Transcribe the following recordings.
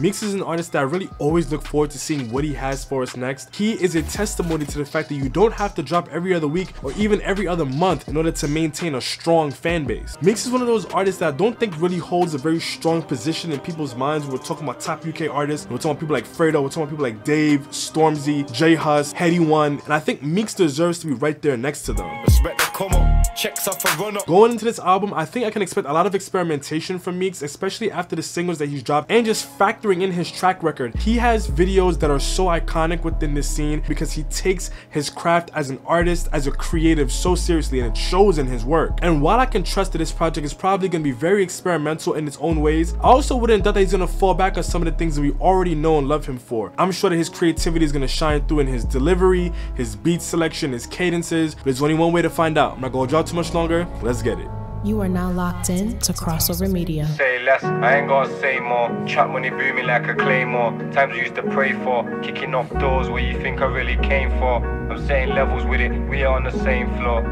Meekz is an artist that I really always look forward to seeing what he has for us next. He is a testimony to the fact that you don't have to drop every other week or even every other month in order to maintain a strong fan base. Meekz is one of those artists that I don't think really holds a very strong position in people's minds. We're talking about top UK artists, we're talking about people like Fredo, we're talking about people like Dave, Stormzy, J Hus, Heady One, and I think Meekz deserves to be right there next to them. Respect the come checks off a run up. Going into this album, I think I can expect a lot of experimentation from Meekz, especially after the singles that he's dropped, and just factoring in his track record. He has videos that are so iconic within this scene because he takes his craft as an artist, as a creative so seriously, and it shows in his work. And while I can trust that this project is probably going to be very experimental in its own ways, I also wouldn't doubt that he's going to fall back on some of the things that we already know and love him for. I'm sure that his creativity is going to shine through in his delivery, his beat selection, his cadences, but there's only one way to find out. I'm not going to draw too much longer. Let's get it. You are now locked in to Crossover Media. Say less, I ain't gotta say more. Trap money booming like a claymore. Times we used to pray for. Kicking off doors where you think I really came for. I'm saying levels with it, we are on the same floor.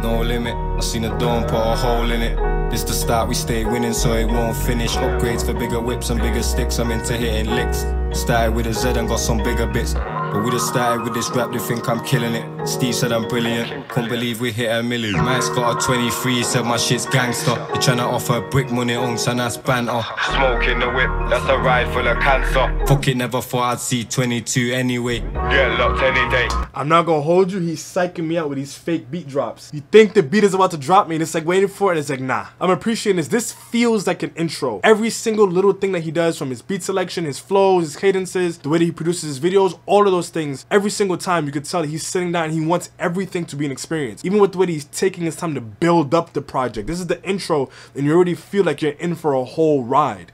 No limit, I seen a door and put a hole in it. This the start, we stay winning so it won't finish. Upgrades for bigger whips and bigger sticks, I'm into hitting licks. Started with a Z and got some bigger bits. But we just started with this rap, they think I'm killing it. Steve said I'm brilliant, couldn't believe we hit a million. Man's got a 23, said my shit's gangster. They tryna offer brick money, unks and that's banter. Smoking the whip, that's a ride full of cancer. Fuck it, never thought I'd see 22 anyway. Get locked any day. I'm not gonna hold you, he's psyching me out with these fake beat drops. You think the beat is about to drop me and it's like waiting for it, and it's like nah. I'm appreciating this. This feels like an intro. Every single little thing that he does, from his beat selection, his flows, his cadences, the way that he produces his videos, all of those things, every single time you could tell that he's sitting down and he wants everything to be an experience. Even with the way that he's taking his time to build up the project. This is the intro and you already feel like you're in for a whole ride.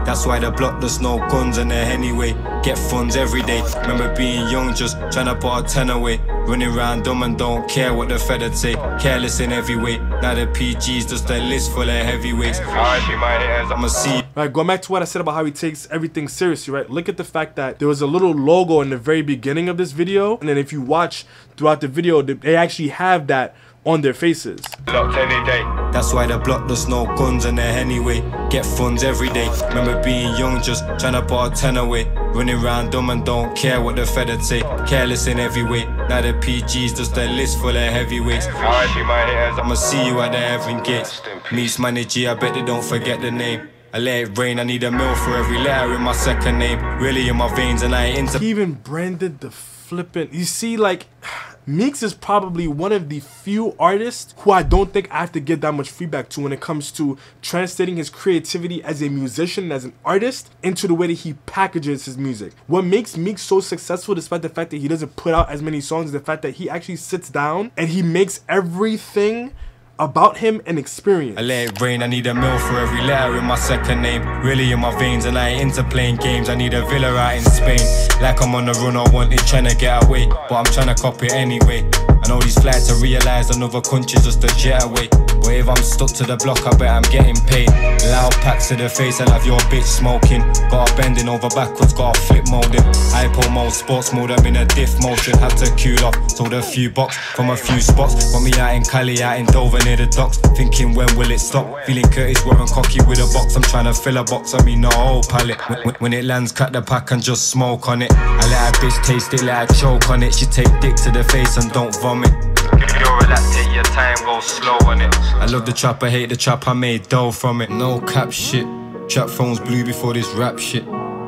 That's why the block there's no guns in there anyway. Get funds every day. Remember being young, just trying to put a 10 away. Running around dumb and don't care what the Fed would say. Careless in every way. Now the PG's just a list full of heavyweights. R.I.P. my haters, I'ma see. Right, going back to what I said about how he takes everything seriously, right? Look at the fact that there was a little logo in the very beginning of this video, and then if you watch throughout the video, they actually have that on their faces. Locked any day. That's why the block there's no guns in there anyway. Get funds every day. Remember being young, just trying to put a 10 away. Running around dumb and don't care what the Fed would say. Careless in every way. Now the PG's just a list full of heavyweights. R.I.P. my haters, I'ma see you at the heaven gates. Meekz manager, I bet they don't forget the name. I let it rain, I need a mil for every letter in my second name. Really in my veins and I ain't into. He even branded the flippin'. You see, like, Meekz is probably one of the few artists who I don't think I have to give that much feedback to when it comes to translating his creativity as a musician and as an artist into the way that he packages his music. What makes Meekz so successful, despite the fact that he doesn't put out as many songs, is the fact that he actually sits down and he makes everything about him an experience. I let it rain, I need a mil for every letter in my second name. Really in my veins and I ain't into playing games. I need a villa out in Spain. Like I'm on the run, I want it, trying to get away, but I'm trying to cop it anyway. I know these flights to realise another country's just a jet away. But if I'm stuck to the block, I bet I'm getting paid. Loud packs to the face, I'll have your bitch smoking. Got her bending over backwards, got her flip molding. Hypo mode, sports mode, I'm in a diff motion. Had to cool off, sold a few bucks from a few spots. Got me out in Cali, out in Dover near the docks. Thinking when will it stop? Feeling Curtis wearing cocky with a box. I'm trying to fill a box, I mean no whole pallet. When it lands, cut the pack and just smoke on it. I let her bitch taste it, let her choke on it. She take dick to the face and don't vomit. If you're relaxed, take your time, go slow on it. I love the trap, I hate the trap, I made dough from it. No cap shit, trap phones blue before this rap shit.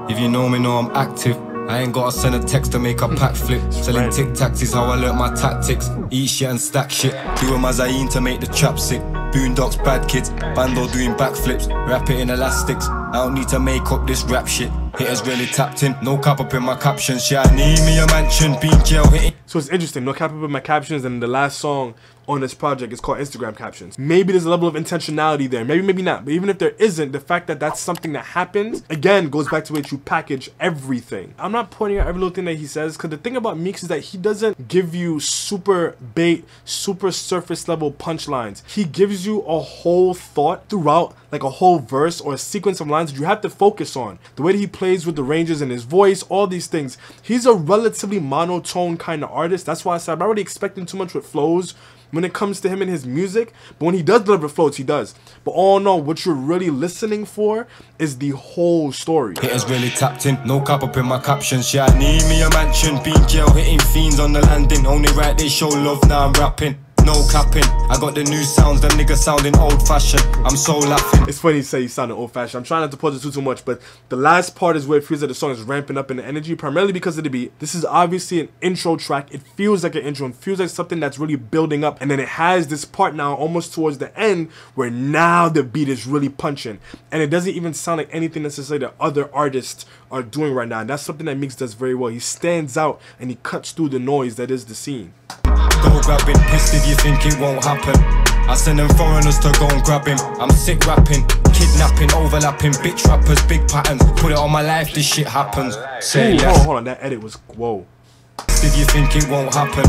If you know me, know I'm active. I ain't gotta send a text to make a pack flip. Selling tic tacs is how I learnt my tactics. Eat shit and stack shit. Doing my Zayn to make the trap sick. Boondocks, bad kids, bando doing backflips. Wrap it in elastics. I don't need to make up this rap shit. Hitters really tapped in. No cap up in my captions. Shit, I need me a mansion. Being jail hitting. So it's interesting. No cap up in my captions, and the last song on this project is called Instagram captions. Maybe there's a level of intentionality there. Maybe, maybe not. But even if there isn't, the fact that that's something that happens, again, goes back to the way you package everything. I'm not pointing out every little thing that he says, because the thing about Meekz is that he doesn't give you super bait, super surface level punchlines. He gives you a whole thought throughout, like a whole verse or a sequence of lines that you have to focus on. The way that he plays with the ranges in his voice, all these things. He's a relatively monotone kind of artist. That's why I said I'm not really expecting too much with flows when it comes to him and his music, but when he does deliver floats, he does. But all in all, what you're really listening for is the whole story. Hitters really tapped in, no cap up in my captions. Yeah, I need me a mansion, being jail, hitting fiends on the landing. Only right they show love, now I'm rapping. No capping, I got the new sounds, them niggas sounding old fashioned. I'm so laughing. It's funny you say you sounding old fashioned. I'm trying not to pause it too much, but the last part is where it feels like the song is ramping up in the energy, primarily because of the beat. This is obviously an intro track. It feels like an intro and feels like something that's really building up, and then it has this part now almost towards the end where now the beat is really punching, and it doesn't even sound like anything necessarily that other artists are doing right now. And that's something that Meekz does very well. He stands out and he cuts through the noise that is the scene. Go grabbing, pissed if you think it won't happen. I send them foreigners to go and grab him. I'm sick rapping, kidnapping, overlapping, bitch rappers, big patterns. Put it on my life, this shit happens. Say less. Hold on, that edit was whoa. If you think it won't happen,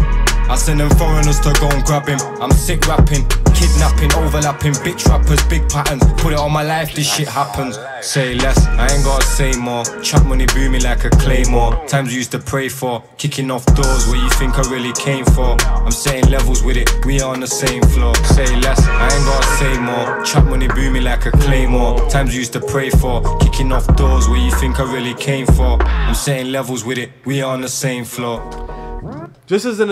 I send them foreigners to go and grab him. I'm sick rapping, kidnapping, overlapping, bitch rappers, big patterns. Put it on my life, this shit happens. Say less, I ain't gotta say more. Trap money booming like a claymore. Times we used to pray for, kicking off doors where you think I really came for. I'm setting levels with it, we are on the same floor. Say less, I ain't gotta say more. Trap money booming like a claymore. Times we used to pray for, kicking off doors where you think I really came for. I'm setting levels with it, we are on the same floor. This is an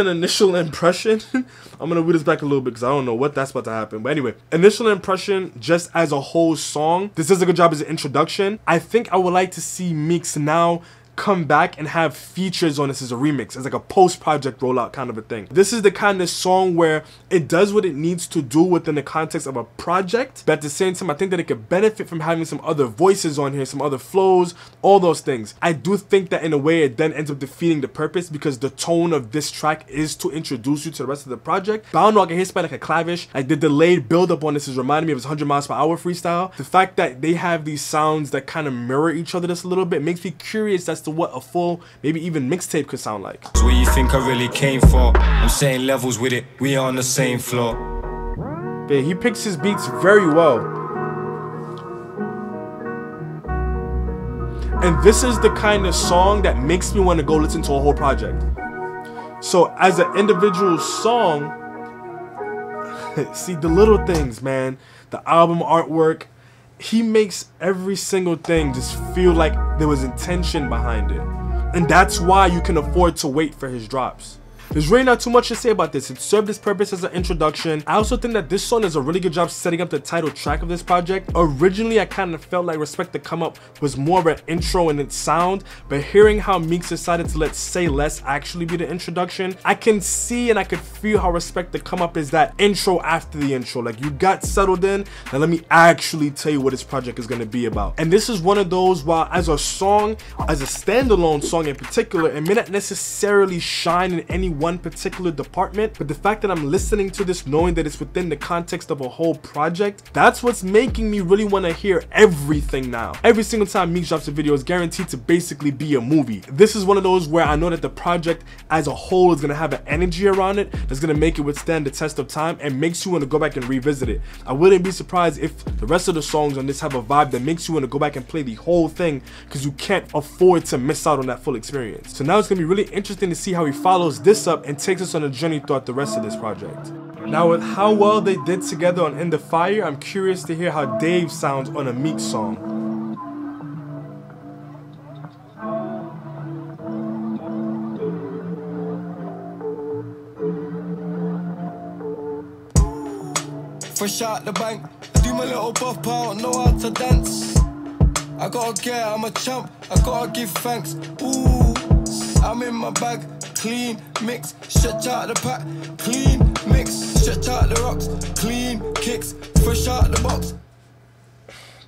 initial impression. I'm gonna read this back a little bit because I don't know what that's about to happen. But anyway, initial impression just as a whole song. This does a good job as an introduction. I think I would like to see Meekz now come back and have features on this as a remix, as like a post-project rollout kind of a thing. This is the kind of song where it does what it needs to do within the context of a project, but at the same time I think that it could benefit from having some other voices on here, some other flows, all those things. I do think that in a way it then ends up defeating the purpose, because the tone of this track is to introduce you to the rest of the project. But I don't know, I can hear something like a clavish. Like the delayed build up on this is reminding me of his 100 miles per hour freestyle. The fact that they have these sounds that kind of mirror each other just a little bit makes me curious as to what a full, maybe even mixtape could sound like. It's where you think I really came for. I'm setting levels with it, we are on the same floor. But he picks his beats very well. And this is the kind of song that makes me want to go listen to a whole project. So as an individual song, see the little things, man, the album artwork, he makes every single thing just feel like there was intention behind it. And that's why you can afford to wait for his drops. There's really not too much to say about this. It served its purpose as an introduction. I also think that this song does a really good job setting up the title track of this project. Originally, I kind of felt like Respect to Come Up was more of an intro in its sound, but hearing how Meekz decided to let Say Less actually be the introduction, I can see and I could feel how Respect to Come Up is that intro after the intro. Like, you got settled in, now let me actually tell you what this project is going to be about. And this is one of those, while as a song, as a standalone song in particular, it may not necessarily shine in any one particular department, but the fact that I'm listening to this knowing that it's within the context of a whole project, that's what's making me really want to hear everything now. Every single time Meekz drops a video is guaranteed to basically be a movie. This is one of those where I know that the project as a whole is going to have an energy around it that's going to make it withstand the test of time and makes you want to go back and revisit it. I wouldn't be surprised if the rest of the songs on this have a vibe that makes you want to go back and play the whole thing, because you can't afford to miss out on that full experience. So now it's going to be really interesting to see how he follows this up and takes us on a journey throughout the rest of this project. Now, with how well they did together on In the Fire, I'm curious to hear how Dave sounds on a Meekz song. Fresh out the bank, do my little buff out, know how to dance. I gotta get, I'm a champ, I gotta give thanks. Ooh, I'm in my bag. Clean, mix, stretch out the pack. Clean, mix, stretch out the rocks. Clean, kicks, fresh out the box.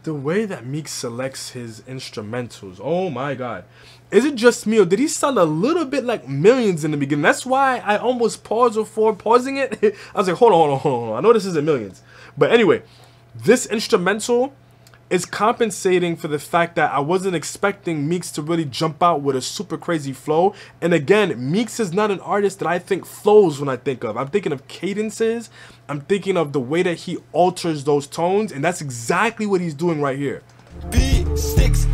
The way that Meekz selects his instrumentals, oh my god. Is it just me, or did he sound a little bit like Millions in the beginning? That's why I almost paused before pausing it. I was like, hold on. I know this isn't Millions. But anyway, this instrumental is compensating for the fact that I wasn't expecting Meekz to really jump out with a super crazy flow. And again, Meekz is not an artist that I think flows when I think of. I'm thinking of cadences. I'm thinking of the way that he alters those tones, and that's exactly what he's doing right here. Beat sticks,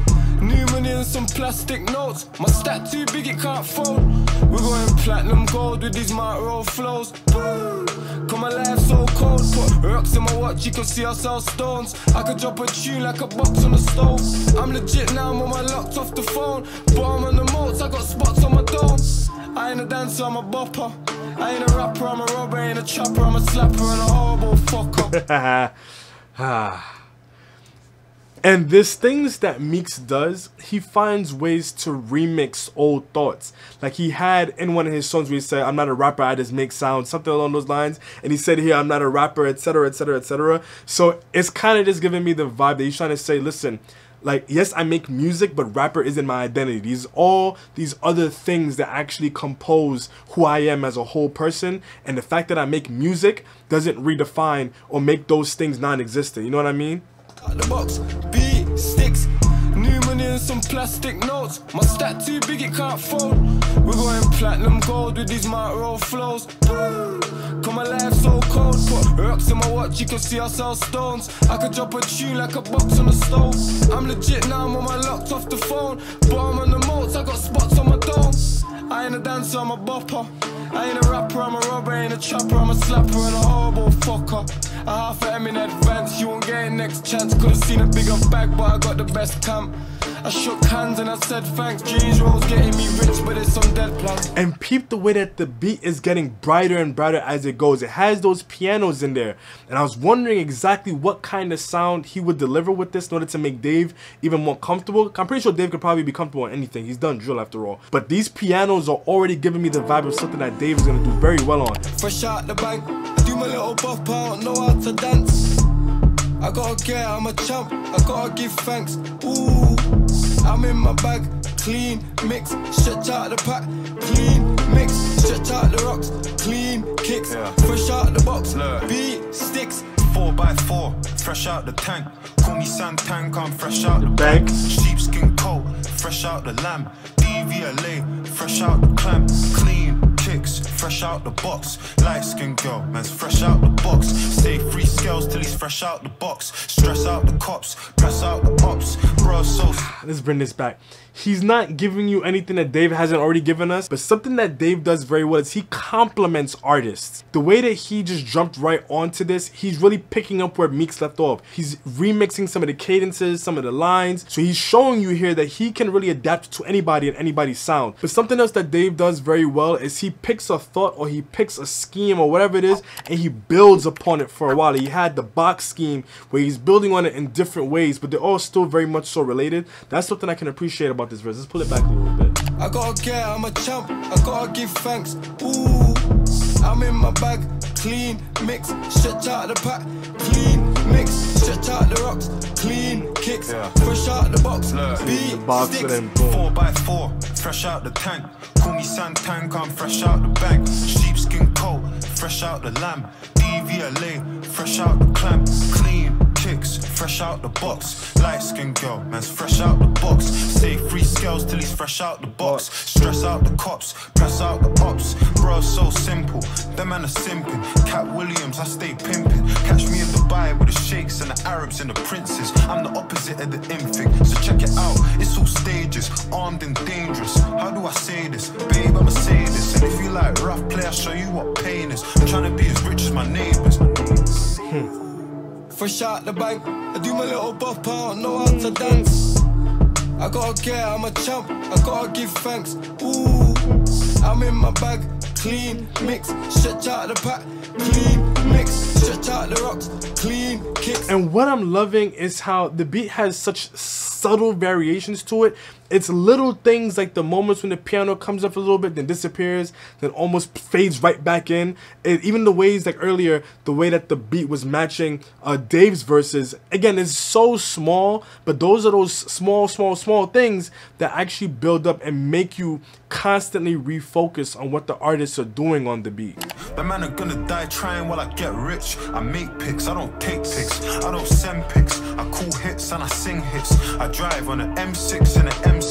new money and some plastic notes. My stack too big, it can't fold. We're going platinum gold with these micro flows. Cause my life's so cold. Put rocks in my watch, you can see I sell stones. I could drop a tune like a box on the stove. I'm legit now, I'm on my locked off the phone. But I'm on the moats, I got spots on my dome. I ain't a dancer, I'm a bopper. I ain't a rapper, I'm a robber. I ain't a chopper, I'm a slapper and a horrible fucker. And there's things that Meekz does. He finds ways to remix old thoughts. Like he had in one of his songs where he said, I'm not a rapper, I just make sounds, something along those lines. And he said here, I'm not a rapper, etc, etc, etc. So it's kind of just giving me the vibe that he's trying to say, listen, like, yes, I make music, but rapper isn't my identity. These all these other things that actually compose who I am as a whole person. And the fact that I make music doesn't redefine or make those things non-existent. You know what I mean? The box, beat, sticks, new money and some plastic notes. My stack too big, it can't fold. We're going platinum gold with these micro flows. Cause my life's so cold. Put rocks in my watch, you can see I sell stones. I could drop a tune like a box on the stove. I'm legit now, I'm on my locked off the phone. But I'm on the moats, I got spots on my dome. I ain't a dancer, I'm a bopper. I ain't a rapper, I'm a robber. I ain't a chopper, I'm a slapper and a horrible fucker. A half a M in advance, you won't get it next chance. Could've seen a bigger bag, but I got the best camp. I shook hands and I said thanks. Dreams rolls getting me rich, but it's some dead plans. And peep the way that the beat is getting brighter and brighter as it goes. It has those pianos in there. And I was wondering exactly what kind of sound he would deliver with this in order to make Dave even more comfortable. I'm pretty sure Dave could probably be comfortable on anything. He's done drill after all. But these pianos are already giving me the vibe of something that Dave is going to do very well on. Fresh out the bank, I do my little bop, I don't know how to dance. I gotta get, I'm a champ, I gotta give thanks. Ooh, I'm in my bag, clean, mix, stretch out the pack, clean, mix, stretch out the rocks, clean, kicks, fresh out the box, beat, sticks, 4x4, fresh out the tank, call me Santank, I'm fresh out the bank, sheepskin coat, fresh out the lamb, DVLA, fresh out the clamp, clean, kicks, fresh out the box, light skin girl, man's fresh out the box, stay free scales till he's fresh out the box, stress out the cops, press out the ops, bro, so... Let's bring this back. He's not giving you anything that Dave hasn't already given us, but something that Dave does very well is he compliments artists. The way that he just jumped right onto this, he's really picking up where Meekz left off. He's remixing some of the cadences, some of the lines, so he's showing you here that he can really adapt to anybody and anybody's sound. But something else that Dave does very well is he picks a thought or he picks a scheme or whatever it is and he builds upon it for a while. He had the box scheme where he's building on it in different ways, but they're all still very much so related. That's something I can appreciate about this verse. Let's pull it back a little bit. I gotta get, I'm a champ, I gotta give thanks. Ooh, I'm in my bag, clean, mix, stretch out the pack, clean, mix, stretch out the rocks, clean, kicks, fresh out the box, beat, sticks, 4x4, fresh out the tank, call me Santank, I'm fresh out the bank, sheepskin coat, fresh out the lamb, DVLA, fresh out the clamp, clean, kicks, fresh out the box, light skin girl, man's fresh out the box, stay free scales till he's fresh out the box, stress out the cops, press out the ops, bro, so simple, them man are simping, Cat Williams, I stay pimping, catch me in Dubai with the sheikhs and the Arabs and the princes, I'm the opposite of the infig, so check it out, it's all stages, armed and dangerous, how do I say this, babe, I'ma say this, and if you like rough play, I'll show you what pain is, I'm trying to be as rich as my neighbours. Fresh out the bank, I do my little bop, I don't know how to dance. I gotta get, I'm a champ, I gotta give thanks. Ooh, I'm in my bag, clean, mix, stretch out the pack, clean, mix, stretch out the rocks, clean, kicks. And what I'm loving is how the beat has such subtle variations to it. It's little things like the moments when the piano comes up a little bit, then disappears, then almost fades right back in. And even the ways, like earlier, the way that the beat was matching Dave's verses, again, is so small, but those are those small things that actually build up and make you constantly refocus on what the artists are doing on the beat. The man are gonna die trying while I get rich. I make pics, I don't take pics, I don't send pics. I call hits and I sing hits. I drive on an M6 and an M6.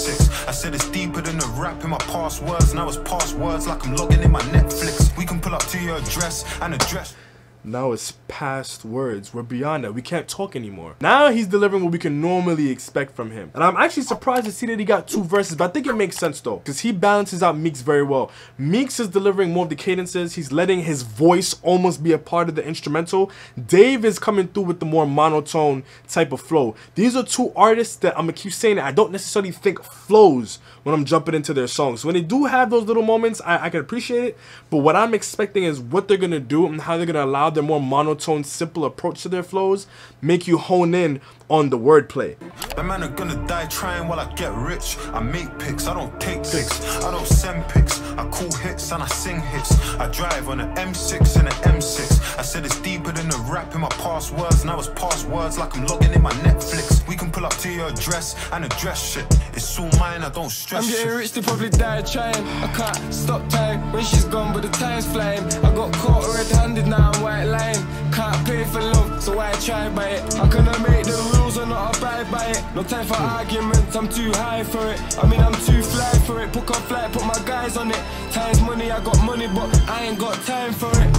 I said it's deeper than the rap in my past words. Now it's past words like I'm logging in my Netflix. We can pull up to your address and address. Now it's past words. We're beyond that. We can't talk anymore. Now he's delivering what we can normally expect from him. And I'm actually surprised to see that he got 2 verses, but I think it makes sense though, because he balances out Meekz very well. Meekz is delivering more of the cadences. He's letting his voice almost be a part of the instrumental. Dave is coming through with the more monotone type of flow. These are 2 artists that I'm gonna keep saying that I don't necessarily think flows when I'm jumping into their songs. So when they do have those little moments, I can appreciate it, but what I'm expecting is what they're gonna do and how they're gonna allow their more monotone, simple approach to their flows, make you hone in on the wordplay. The man are gonna die trying while I get rich. I make pics, I don't take pics. I don't send pics. I call hits and I sing hits. I drive on an M6 and an M6. I said it's deeper than the rap in my past words. Now it's past words like I'm logging in my Netflix. We can pull up to your address and address shit. It's all mine, I don't stress. I'm getting rich, they probably die trying. I can't stop time when she's gone, but the time's flying. I got caught red-handed, now I'm white line. Can't pay for love, so why try by it? How can I make the rules and not abide by it? No time for arguments, I'm too high for it. I mean, I'm too fly for it. Book on flight, put my guys on it. Time's money, I got money, but I ain't got time for it.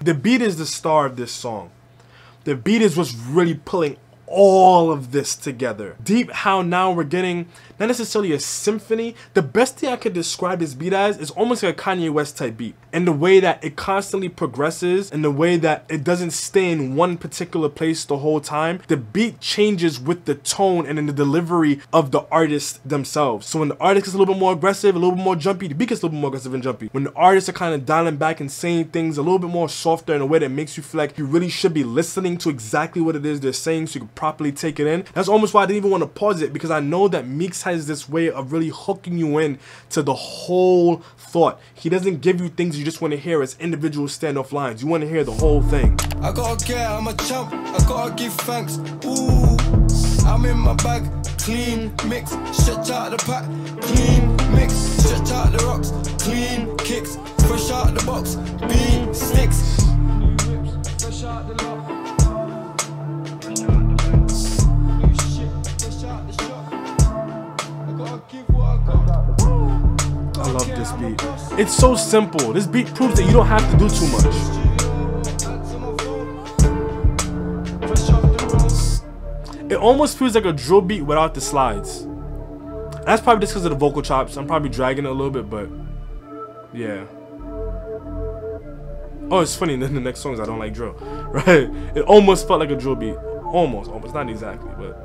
The beat is the star of this song. The beat is what's really pulling all of this together. Deep how now we're getting not necessarily a symphony. The best thing I could describe this beat as is almost like a Kanye West type beat, in the way that it constantly progresses, in the way that it doesn't stay in one particular place the whole time. The beat changes with the tone and in the delivery of the artist themselves. So when the artist is a little bit more aggressive, a little bit more jumpy, the beat gets a little bit more aggressive and jumpy. When the artists are kind of dialing back and saying things a little bit more softer in a way that makes you feel like you really should be listening to exactly what it is they're saying so you can properly take it in. That's almost why I didn't even want to pause it, because I know that Meekz has this way of really hooking you in to the whole thought. He doesn't give you things you just want to hear as individual standoff lines. You want to hear the whole thing. I gotta get, I'm a champ, I gotta give thanks. Ooh, I'm in my bag, clean mix, stretch out the pack, clean mix, stretch out the rocks, clean kicks, fresh out the box, beat sticks. Fresh out the lock. I love this beat. It's so simple. This beat proves that you don't have to do too much. It almost feels like a drill beat without the slides. That's probably just because of the vocal chops. I'm probably dragging it a little bit, but yeah. Oh, it's funny. Then the next songs I don't like drill, right? It almost felt like a drill beat. Almost, not exactly, but.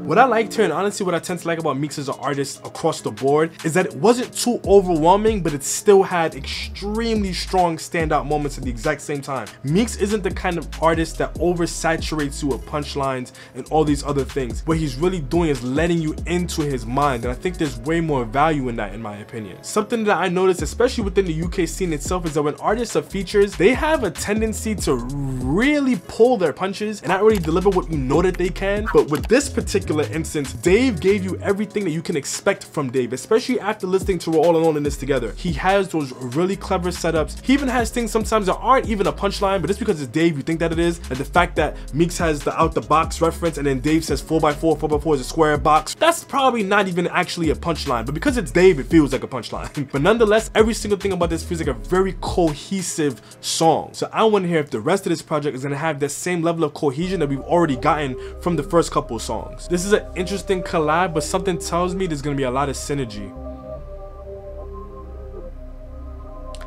What I liked here, and honestly what I tend to like about Meekz as an artist across the board, is that it wasn't too overwhelming, but it still had extremely strong standout moments at the exact same time. Meekz isn't the kind of artist that oversaturates you with punchlines and all these other things. What he's really doing is letting you into his mind, and I think there's way more value in that, in my opinion. Something that I noticed, especially within the UK scene itself, is that when artists are features, they have a tendency to really pull their punches and not really deliver what you know that they can. But with this particular instance, Dave gave you everything that you can expect from Dave, especially after listening to We're All Alone in This Together. He has those really clever setups. He even has things sometimes that aren't even a punchline, but just because it's Dave, you think that it is. And the fact that Meekz has the out the box reference and then Dave says 4x4, 4x4 is a square box, that's probably not even actually a punchline, but because it's Dave, it feels like a punchline. But nonetheless, every single thing about this feels like a very cohesive song. So I want to hear if the rest of this project is going to have that same level of cohesion that we've already gotten from the first couple of songs. This is an interesting collab, but something tells me there's going to be a lot of synergy.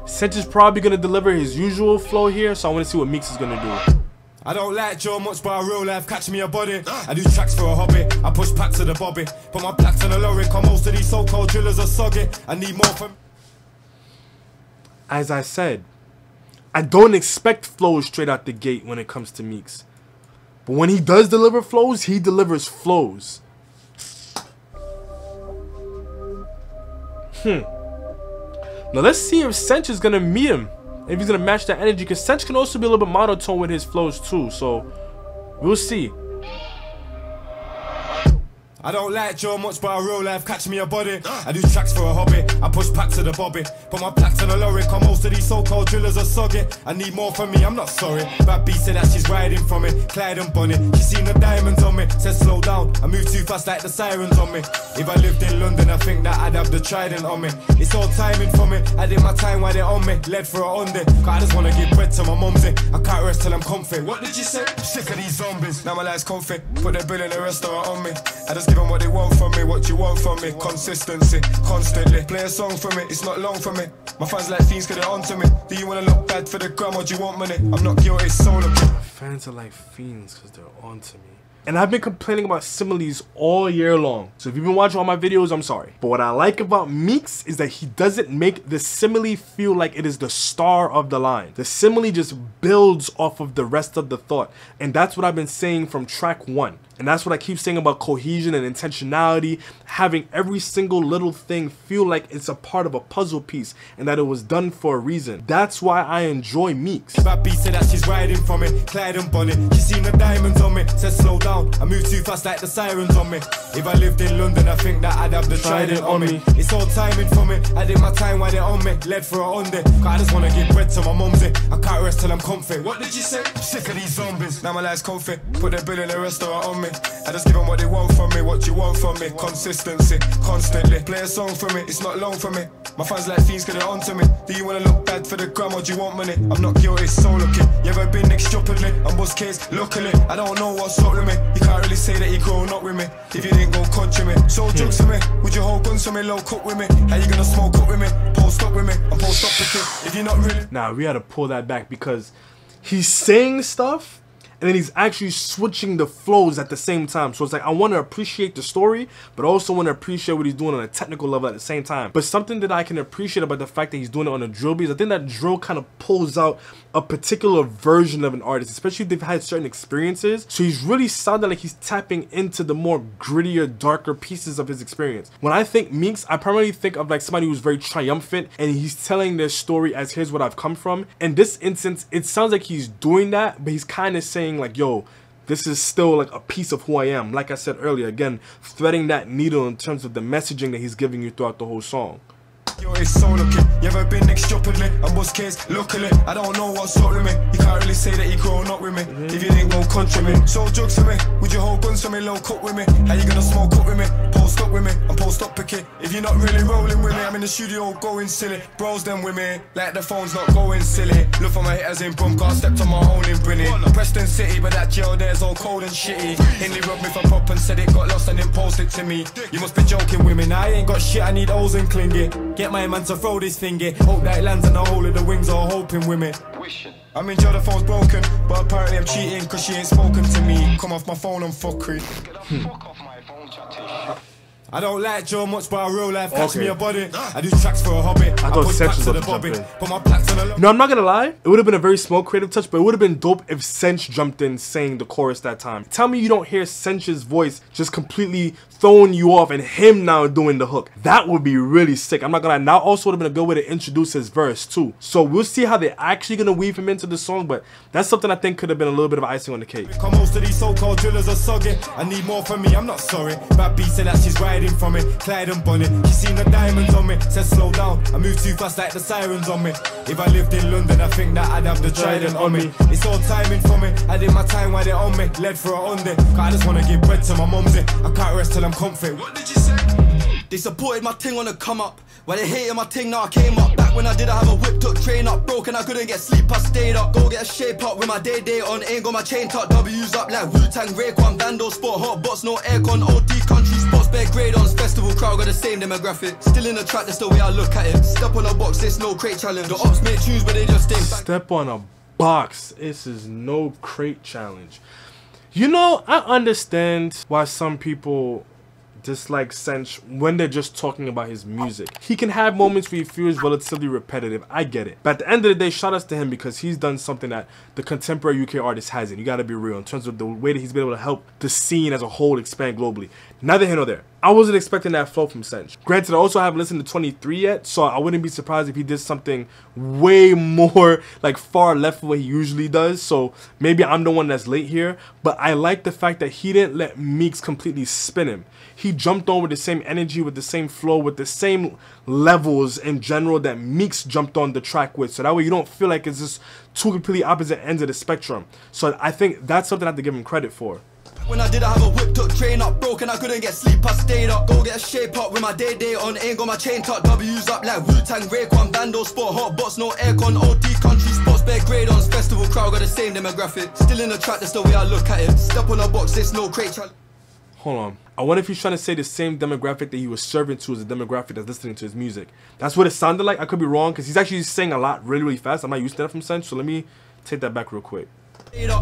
Cinch is probably going to deliver his usual flow here, so I want to see what Meekz is going to do. I don't like Joe much, but real life catch me a body. I do tracks for a hobby. I push packs to the bobby. Put my plaques on the lyric. Most of these so-called drillers are soggy. I need more from. As I said, I don't expect flows straight out the gate when it comes to Meekz. But when he does deliver flows, he delivers flows. Now let's see if Cinch is gonna meet him. If he's gonna match that energy, because Cinch can also be a little bit monotone with his flows too. So we'll see. I don't like Joe much, but a real life catch me a body. I do tracks for a hobby, I push packs to the bobby. Put my plaques on the lorry, cause most of these so-called drillers are soggy. I need more from me, I'm not sorry. Bad B said that she's riding from me, Clyde and Bonnie. She seen the diamonds on me, said slow down. I move too fast like the sirens on me. If I lived in London, I think that I'd have the trident on me. It's all timing for me, I did my time while they're on me. Led for a Hyundai, cause I just wanna give bread to my mumsy. I can't rest till I'm comfy. What did you say? I'm sick of these zombies, now my life's comfy. Put their bill in the restaurant on me. I just give them what they want from me, what you want from me. Consistency, constantly. Play a song for me, it's not long for me. My fans like fiends, cause they're onto me. Do you wanna look bad for the gram or do you want money? I'm not guilty, so look. Fans are like fiends because they're onto me. And I've been complaining about similes all year long. So if you've been watching all my videos, I'm sorry. But what I like about Meekz is that he doesn't make the simile feel like it is the star of the line. The simile just builds off of the rest of the thought. And that's what I've been saying from track 1. And that's what I keep saying about cohesion and intentionality, having every single little thing feel like it's a part of a puzzle piece and that it was done for a reason. That's why I enjoy Meekz. Bad B said that she's riding from me, Clyde and Bonnie. She seen the diamonds on me, said slow down. I move too fast like the sirens on me. If I lived in London, I think that I'd have the trident on me. It's all timing for me, I did my time while they're on me. Led for a Hyundai, cause I just wanna give bread to my mumsy. I can't rest till I'm comfy. What did you say? I'm sick of these zombies, now my life's comfy. Put their bill in the restaurant on me. I just give them what they want from me, what you want from me. Consistency, constantly. Play a song for me, it's not long for me. My fans like fiends, cause they're onto me. Do you wanna look bad for the gram or do you want money? I'm not guilty, so lucky. You ever been next stupidly? I'm bust case, luckily. I don't know what's up with me. You can't really say that you grown up with me if you didn't go country me. So drugs for me, would you hold guns for me? Low cook with me. How you gonna smoke up with me? Post up with me, I'm post up with you. If you're not really. Nah, we had to pull that back because he's saying stuff and then he's actually switching the flows at the same time. So it's like, I want to appreciate the story, but also want to appreciate what he's doing on a technical level at the same time. But something that I can appreciate about the fact that he's doing it on a drill beat is I think that drill kind of pulls out a particular version of an artist, especially if they've had certain experiences. So he's really sounding like he's tapping into the more grittier, darker pieces of his experience. When I think Meekz, I primarily think of like somebody who's very triumphant and he's telling their story as here's what I've come from. In this instance, it sounds like he's doing that, but he's kind of saying like, yo, this is still like a piece of who I am. Like I said earlier, again, threading that needle in terms of the messaging that he's giving you throughout the whole song. Yo, it's so lucky. You ever been next stupidly? I'm bust case, luckily. I don't know what's up with me. You can't really say that you grown up with me if you didn't go country me. So drugs for me, would you hold guns for me? Low cook with me. How you gonna smoke up with me? Post up with me, I'm post up picky. If you're not really rolling with me, I'm in the studio going silly. Bros them with me, like the phone's not going silly. Look for my hitters in Brumcar, stepped on my own in Brinny. Preston City, but that jail there's all cold and shitty. Hindley rubbed me for pop and said it got lost and then posted to me. You must be joking with me, now I ain't got shit, I need O's and clingy. Get my man to throw this thingy. Hope that it lands in the hole of the wings or hoping with me. I mean, the phone's broken, but apparently I'm cheating cause she ain't spoken to me. Come off my phone and fuckery. I don't like Joe much, but a real life catch me a body. I do tracks for a hobby. I thought put Sench packs was to the about to bobby. jump in. Put my plaques on the No, I'm not gonna lie, it would have been a very small creative touch, but it would have been dope if Sench jumped in saying the chorus that time. Tell me you don't hear Sench's voice just completely throwing you off and him now doing the hook. That would be really sick. I'm not gonna lie. Now also would have been a good way to introduce his verse too. So we'll see how they're actually gonna weave him into the song, but that's something I think could have been a little bit of icing on the cake. Most of these so-called drillers are soggy. I need more from me, I'm not sorry. Bad B said that she's riding from me, Clyde and Bonnie. She seen the diamonds on me, said slow down. I move too fast like the sirens on me. If I lived in London, I think that I'd have the trident on me. It's all timing for me, I did my time while they're on me. Led for a Hyundai, cause I just wanna give bread to my mumsy. I can't rest till I'm comfy. What did you say? They supported my ting on the come up. While they hated my ting, now I came up. Back when I did, I have a whipped up train up. Broke and I couldn't get sleep, I stayed up. Go get a shape up with my day on. Ain't got my chain tucked, W's up like Wu-Tang, Rayquan, Bando, Sport, Hot Bots, no aircon, OT country spots, bare grade ons. Festival crowd got the same demographic. Still in the track, that's the way I look at it. Step on a box, this no crate challenge. The ops make tunes, but they just ain't back. Step on a box, this is no crate challenge. You know, I understand why some people dislike Sench when they're just talking about his music. He can have moments where he feels relatively repetitive. I get it. But at the end of the day, shout outs to him because he's done something that the contemporary UK artist hasn't. You gotta be real in terms of the way that he's been able to help the scene as a whole expand globally. Neither here nor there. I wasn't expecting that flow from Sench. Granted, I also haven't listened to 23 yet, so I wouldn't be surprised if he did something way more like far left of what he usually does. So maybe I'm the one that's late here, but I like the fact that he didn't let Meekz completely spin him. He jumped on with the same energy, with the same flow, with the same levels in general that Meekz jumped on the track with. So that way you don't feel like it's just two completely opposite ends of the spectrum. So I think that's something I have to give him credit for. When I did, I have a whipped up train up, broken, I couldn't get sleep, I stayed up. Go get a shape up with my day on, ain't got my chain tucked, W's up like Wu-Tang, Rayquan, Bando, Sport, Hot Bots, no aircon, OT, country sports, bare grade ons, festival crowd, got the same demographic. Still in the track, that's the way I look at it. Step on a box, there's no crate challenge. Hold on. I wonder if he's trying to say the same demographic that he was serving to as the demographic that's listening to his music. That's what it sounded like. I could be wrong, because he's actually saying a lot really fast. I'm not used to that from Sench, so let me take that back real quick.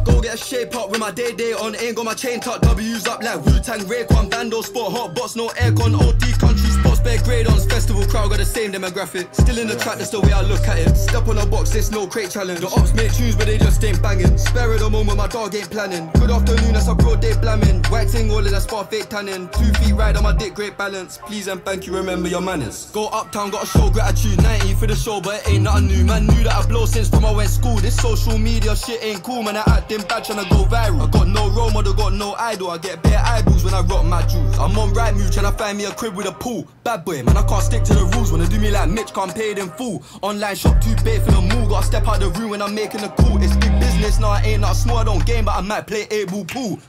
Go get a shape up with my day on, ain't got my chain tucked, W's up like Wu-Tang, Rayquan, Bando, Sport, Hot Bots, no aircon, OT, country sports, bare grade ons, festival crowd, got the same demographic. Still in the track, that's the way I look at it. Step on a box, there's no crate challenge. The ops make tunes, but they just ain't banging. Spare at the moment, my dog ain't planning. Good afternoon, that's a broad day blamming. White ting, all of that spot fake tanning. 2 feet ride on my dick, great balance. Please and thank you, remember your manners. Go uptown, gotta show gratitude. 90 for the show, but it ain't nothing new. Man knew that I blow since from I went school. This social media shit ain't cool, man. I acting bad, tryna go viral. I got no role model, got no idol. I get bare eyeballs when I rock my jewels. I'm on right move, tryna find me a crib with a pool. Bad boy, man, I can't stick to the rules. Wanna do me like Mitch, can't pay it in full. Online shop too big for the move. Gotta step out the room when I'm making a call. It's big business, now I ain't not small, I don't game, but I might play 8-ball pool.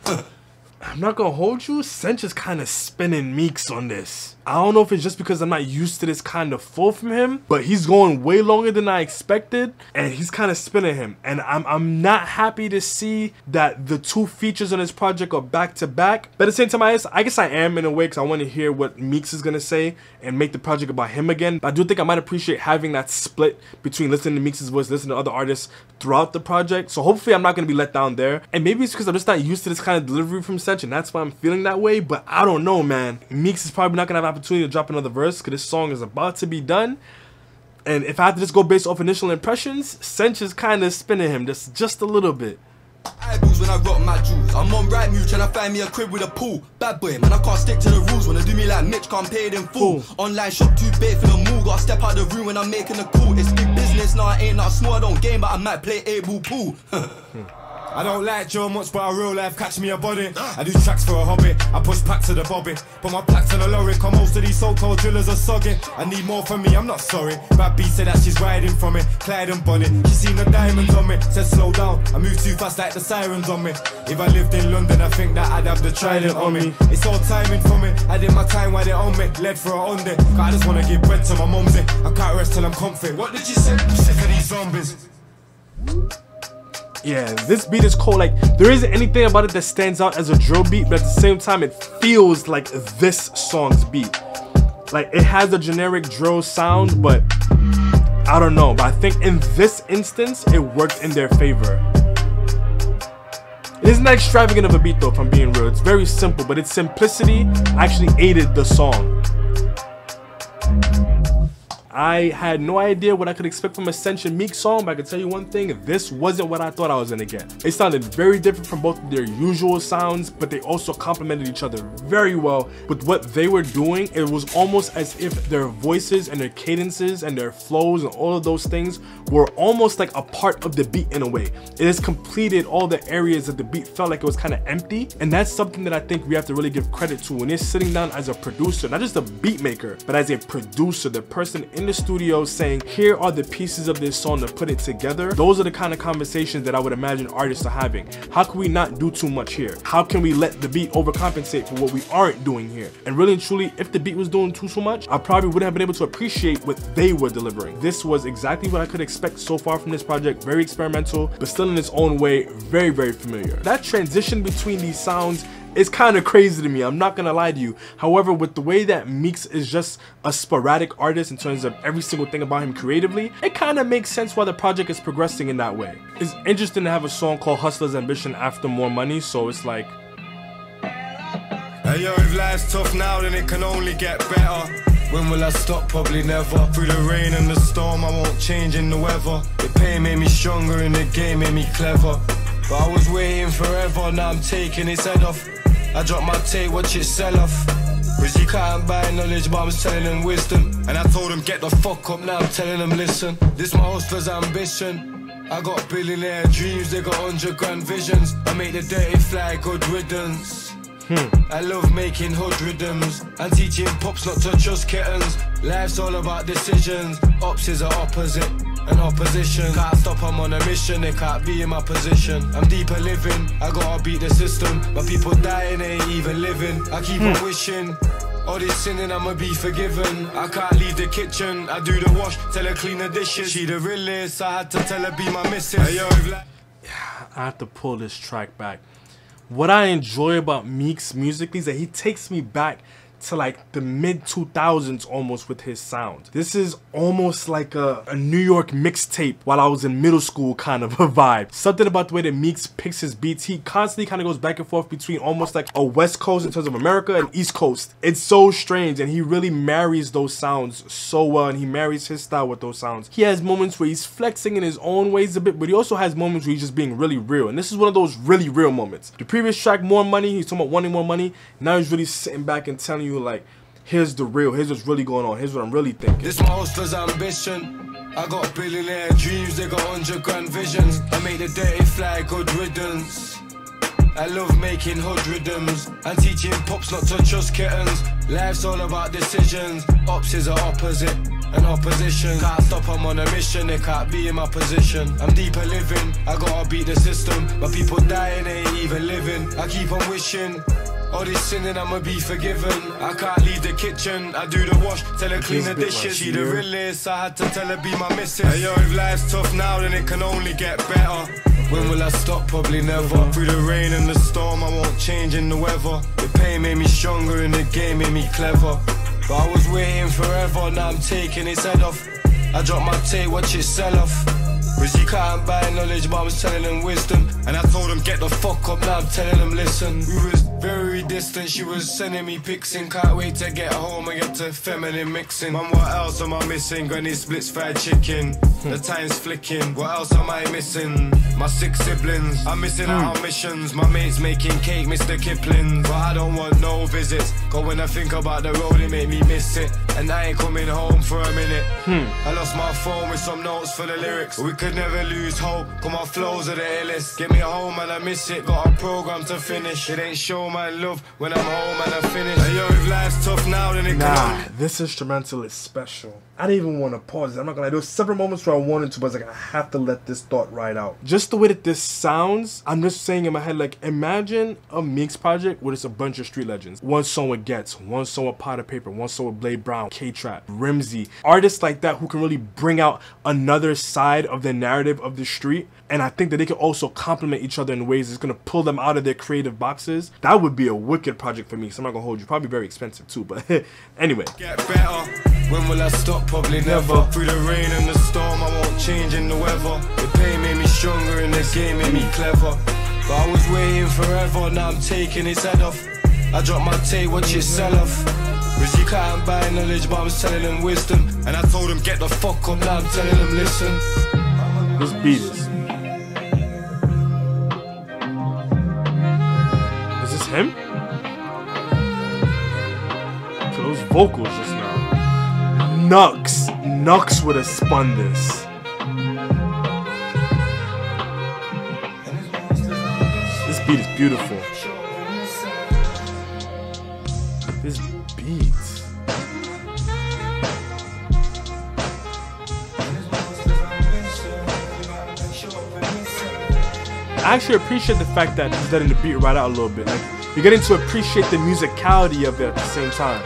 I'm not gonna hold you, Sench is kind of spinning Meekz on this. I don't know if it's just because I'm not used to this kind of flow from him, but he's going way longer than I expected, and he's kind of spinning him. And I'm not happy to see that the 2 features on this project are back to back. But at the same time, I guess I am in a way, because I want to hear what Meekz is gonna say and make the project about him again. But I do think I might appreciate having that split between listening to Meekz' voice, listening to other artists throughout the project. So hopefully I'm not gonna be let down there. And maybe it's because I'm just not used to this kind of delivery from Sench, and that's why I'm feeling that way. But I don't know, man. Meekz is probably not gonna have opportunity to drop another verse because this song is about to be done, and if I have to just go based off initial impressions, Sench is kind of spinning him just a little bit. Eyeballs when I rock my jewels. I'm on right move, tryna find me a crib with a pool. Bad boy, man, I can't stick to the rules. Wanna do me like Mitch, can't pay it in full. Online shop too big for the move. Gotta step out the room when I'm making a call. It's big business, now I ain't not small, I don't game, but I might play 8-ball pool. I don't like Joe much, but a real life catch me a body. I do tracks for a hobby, I push packs to the bobby. But my plaques on the lorry, come most of these so-called drillers are soggy. I need more from me, I'm not sorry. Bad B said that she's riding from me, Clyde and Bonnet. She seen the diamonds on me, said slow down. I move too fast like the sirens on me. If I lived in London, I think that I'd have the trident on me. It's all timing for me, I did my time while they on me. Led for a on day, cause I just wanna give bread to my mumsy. I can't rest till I'm comfy. What did you say? I'm sick of these zombies. Yeah, this beat is cold. Like, there isn't anything about it that stands out as a drill beat, but at the same time, it feels like this song's beat. Like, it has a generic drill sound, but I don't know. But I think in this instance, it worked in their favor. It isn't that extravagant of a beat, though, if I'm being real. It's very simple, but its simplicity actually aided the song. I had no idea what I could expect from a Sench and Meekz song, but I can tell you one thing, this wasn't what I thought I was gonna get. It sounded very different from both of their usual sounds, but they also complemented each other very well. With what they were doing, it was almost as if their voices and their cadences and their flows and all of those things were almost like a part of the beat in a way. It has completed all the areas that the beat felt like it was kind of empty, and that's something that I think we have to really give credit to when you're sitting down as a producer, not just a beat maker, but as a producer, the person in the studio saying, here are the pieces of this song to put it together. Those are the kind of conversations that I would imagine artists are having. How can we not do too much here? How can we let the beat overcompensate for what we aren't doing here? And really and truly, if the beat was doing too much, I probably wouldn't have been able to appreciate what they were delivering. This was exactly what I could expect so far from this project. Very experimental, but still in its own way, very, very familiar. That transition between these sounds is kind of crazy to me, I'm not gonna lie to you. However, with the way that Meekz is just a sporadic artist in terms of every single thing about him creatively, it kind of makes sense why the project is progressing in that way. It's interesting to have a song called Hustler's Ambition after More Money, so it's like, hey yo, if life's tough now, then it can only get better. When will I stop? Probably never. Through the rain and the storm, I won't change in the weather. The pain made me stronger and the game made me clever. But I was waiting forever, now I'm taking its head off. I drop my tape, watch it sell off. Cause you can't buy knowledge, but I'm telling them wisdom. And I told them get the fuck up, now I'm telling them listen. This my hustler's ambition. I got billionaire dreams, they got 100 grand visions. I make the dirty fly good riddance. I love making hood rhythms and teaching pops not to trust kittens. Life's all about decisions. Ops is the opposite and opposition. Can't stop, I'm on a mission, they can't be in my position. I'm deeper living, I gotta beat the system. But people dying, they ain't even living. I keep on wishing all this sinning, I'ma be forgiven. I can't leave the kitchen, I do the wash, tell her clean the dishes. She the realest, I had to tell her be my missus. Hey, yo, I have to pull this track back. What I enjoy about Meekz musically is that he takes me back to like the mid-2000s almost with his sound. This is almost like a New York mixtape while I was in middle school kind of a vibe. Something about the way that Meekz picks his beats, he constantly kind of goes back and forth between almost like a West Coast in terms of America and East Coast. It's so strange, and he really marries those sounds so well, and he marries his style with those sounds. He has moments where he's flexing in his own ways a bit, but he also has moments where he's just being really real, and this is one of those really real moments. The previous track, More Money, he's talking about wanting more money. Now he's really sitting back and telling you like, here's the real, here's what's really going on, here's what I'm really thinking. This my hustler's ambition. I got billionaire dreams, they got 100 grand visions. I make the dirty fly good riddance. I love making hood rhythms and teaching pops not to trust kittens. Life's all about decisions. Ops is the opposite and opposition. Can't stop, I'm on a mission, they can't be in my position. I'm deeper living, I gotta beat the system. But people dying, they ain't even living. I keep on wishing all this sinning, I'ma be forgiven. I can't leave the kitchen, I do the wash, tell her clean the dishes. She the realest, I had to tell her be my missus. Hey yo, if life's tough now, then it can only get better. When will I stop? Probably never. Through the rain and the storm, I won't change in the weather. The pain made me stronger and the game made me clever. But I was waiting forever, now I'm taking its head off. I drop my tape, watch it sell off. Cause you can't buy knowledge, but I was telling them wisdom. And I told them get the fuck up, now I'm telling them listen. We was very distant, she was sending me pics in. Can't wait to get home and get to feminine mixing. Man, what else am I missing? Granny splits fried chicken. The time's flicking, what else am I missing? My 6 siblings, I'm missing out on missions. My mates making cake, Mr. Kipling. But I don't want no visits, cause when I think about the road it make me miss it. And I ain't coming home for a minute. I lost my phone with some notes for the lyrics. We could never lose hope, cause my flows are the illest. Get me home and I miss it, got a program to finish. It ain't show my love when I'm home and I finish. Hey yo, if life's tough now, then it can. This instrumental is special. I didn't even want to pause it. I'm not gonna lie. There was several moments where I wanted to, but I was like, I have to let this thought ride out. Just the way that this sounds, I'm just saying in my head, like, imagine a Meekz project where it's a bunch of street legends. One song with Gets, one song with Pot of Paper, one song with Blade Brown, K-Trap, Rimsey. Artists like that who can really bring out another side of the narrative of the street. And I think that they can also complement each other in ways that's gonna pull them out of their creative boxes. That would be a wicked project for me, so I'm not gonna hold you. Probably very expensive too, but anyway. Get better. When will I stop? Probably never. Through the rain and the storm, I won't change in the weather. The pain made me stronger and the game made me clever. But I was waiting forever, now I'm taking its head off. I drop my tape, watch it sell off. Cause you can't buy knowledge, but I was telling them wisdom. And I told them get the fuck up, now I'm telling them listen. Let's beat this. Is this him? So those vocals just now. Nux would have spun this. This beat is beautiful. This beat. I actually appreciate the fact that he's letting the beat ride out a little bit. Like, you're getting to appreciate the musicality of it at the same time.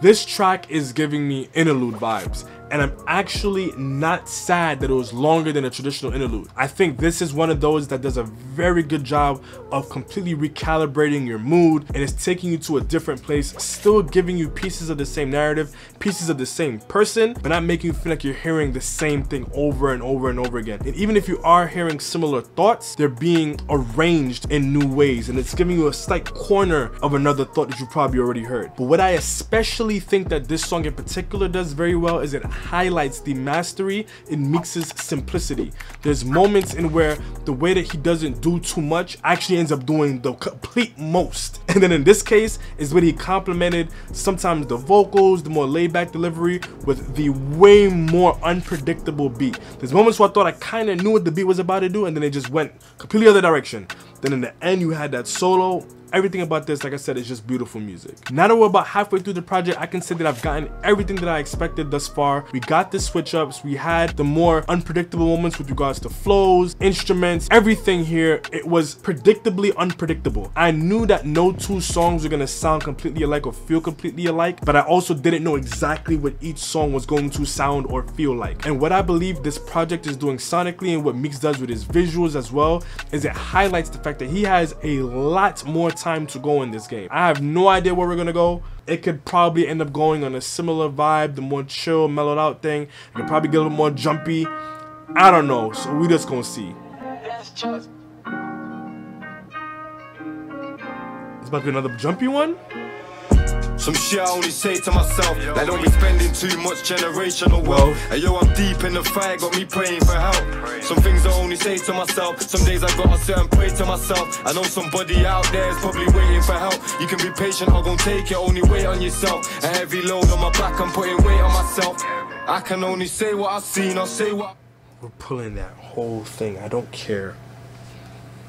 This track is giving me interlude vibes, and I'm actually not sad that it was longer than a traditional interlude. I think this is one of those that does a very good job of completely recalibrating your mood, and it's taking you to a different place, still giving you pieces of the same narrative, pieces of the same person, but not making you feel like you're hearing the same thing over and over and over again. And even if you are hearing similar thoughts, they're being arranged in new ways, and it's giving you a slight corner of another thought that you probably already heard. But what I especially think that this song in particular does very well is it highlights the mastery in Meekz's simplicity. There's moments in where the way that he doesn't do too much actually ends up doing the complete most. And then in this case is when he complemented sometimes the vocals, the more laid back delivery with the way more unpredictable beat. There's moments where I thought I kind of knew what the beat was about to do, and then it just went completely other direction. Then in the end you had that solo. Everything about this, like I said, is just beautiful music. Now that we're about halfway through the project, I can say that I've gotten everything that I expected thus far. We got the switch ups, we had the more unpredictable moments with regards to flows, instruments, everything here. It was predictably unpredictable. I knew that no two songs were gonna sound completely alike or feel completely alike, but I also didn't know exactly what each song was going to sound or feel like. And what I believe this project is doing sonically, and what Meekz does with his visuals as well, is it highlights the fact that he has a lot more time to go in this game. I have no idea where we're gonna go. It could probably end up going on a similar vibe, the more chill, mellowed out thing. It could probably get a little more jumpy. I don't know, so we just gonna see. It's about to be another jumpy one. Some shit I only say to myself, like don't be spending too much generational wealth. And yo, I'm deep in the fight, got me praying for help. Some things I only say to myself, some days I gotta sit and pray to myself. I know somebody out there is probably waiting for help. You can be patient, I'm gonna take it, only wait on yourself. A heavy load on my back, I'm putting weight on myself. I can only say what I've seen, I'll say what... We're pulling that whole thing, I don't care.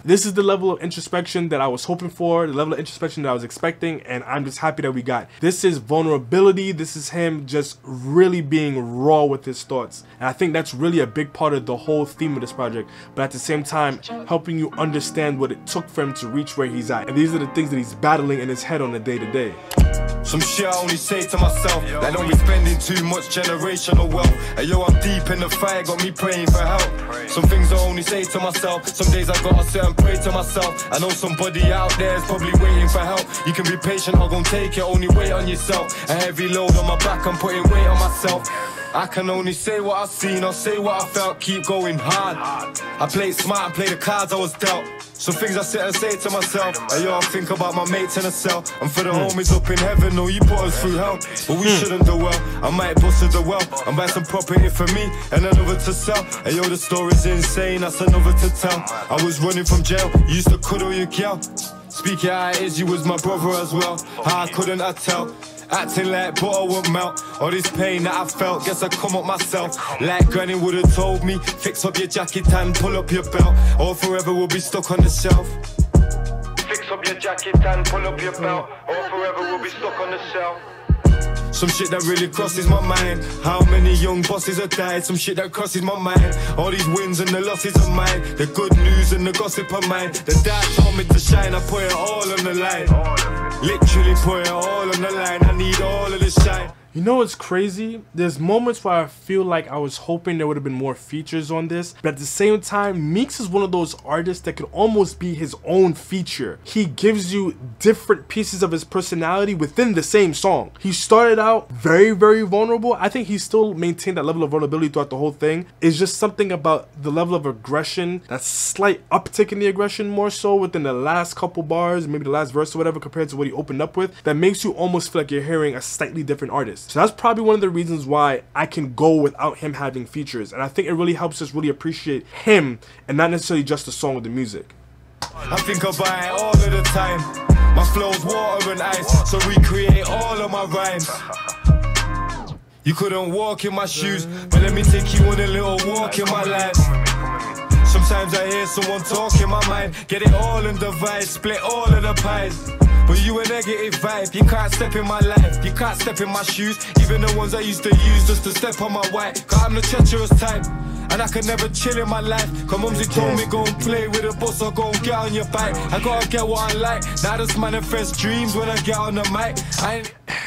This is the level of introspection that I was hoping for, the level of introspection that I was expecting, and I'm just happy that we got. This is vulnerability, this is him just really being raw with his thoughts. And I think that's really a big part of the whole theme of this project, but at the same time, helping you understand what it took for him to reach where he's at. And these are the things that he's battling in his head on a day-to-day. Some shit I only say to myself, like don't be spending too much generational wealth. And yo, I'm deep in the fight, got me praying for help. Some things I only say to myself, some days I gotta sit and pray to myself. I know somebody out there is probably waiting for help. You can be patient, I'm gonna take it, only wait on yourself. A heavy load on my back, I'm putting weight on myself. I can only say what I've seen, I'll say what I felt, keep going hard. I played smart and played the cards I was dealt. Some things I sit and say to myself, and yo, I think about my mates in a cell. And for the homies up in heaven, no, you put us through hell. But we shouldn't do well, I might bust to the well and buy some property for me and another to sell. And yo, the story's insane, that's another to tell. I was running from jail, you used to cuddle your girl. Speaking how it is, you was my brother as well. How couldn't I tell? Acting like butter won't melt. All this pain that I felt, guess I come up myself. Like Granny would've told me, fix up your jacket and pull up your belt, or forever we'll be stuck on the shelf. Fix up your jacket and pull up your belt, or forever we'll be stuck on the shelf. Some shit that really crosses my mind. How many young bosses have died? Some shit that crosses my mind. All these wins and the losses are mine. The good news and the gossip are mine. The dad told me to shine, I put it all on the line. Literally put it all on the line. I need all of the shine. You know what's crazy? There's moments where I feel like I was hoping there would have been more features on this, but at the same time, Meekz is one of those artists that could almost be his own feature. He gives you different pieces of his personality within the same song. He started out very, very vulnerable. I think he still maintained that level of vulnerability throughout the whole thing. It's just something about the level of aggression, that slight uptick in the aggression more so within the last couple bars, maybe the last verse or whatever, compared to what he opened up with, that makes you almost feel like you're hearing a slightly different artist. So that's probably one of the reasons why I can go without him having features, and I think it really helps us really appreciate him and not necessarily just the song with the music. I think about it all of the time. My flow's water and ice, so recreate all of my rhymes. You couldn't walk in my shoes, but let me take you on a little walk in my life. Sometimes I hear someone talk in my mind, get it all and divide, split all of the pies. But you a negative vibe, you can't step in my life, you can't step in my shoes, even the ones I used to use just to step on my white. Cause I'm the treacherous type, and I could never chill in my life. Cause mumsy told me go and play with a bus or go and get on your bike. I gotta get what I like, now I just manifest dreams when I get on the mic.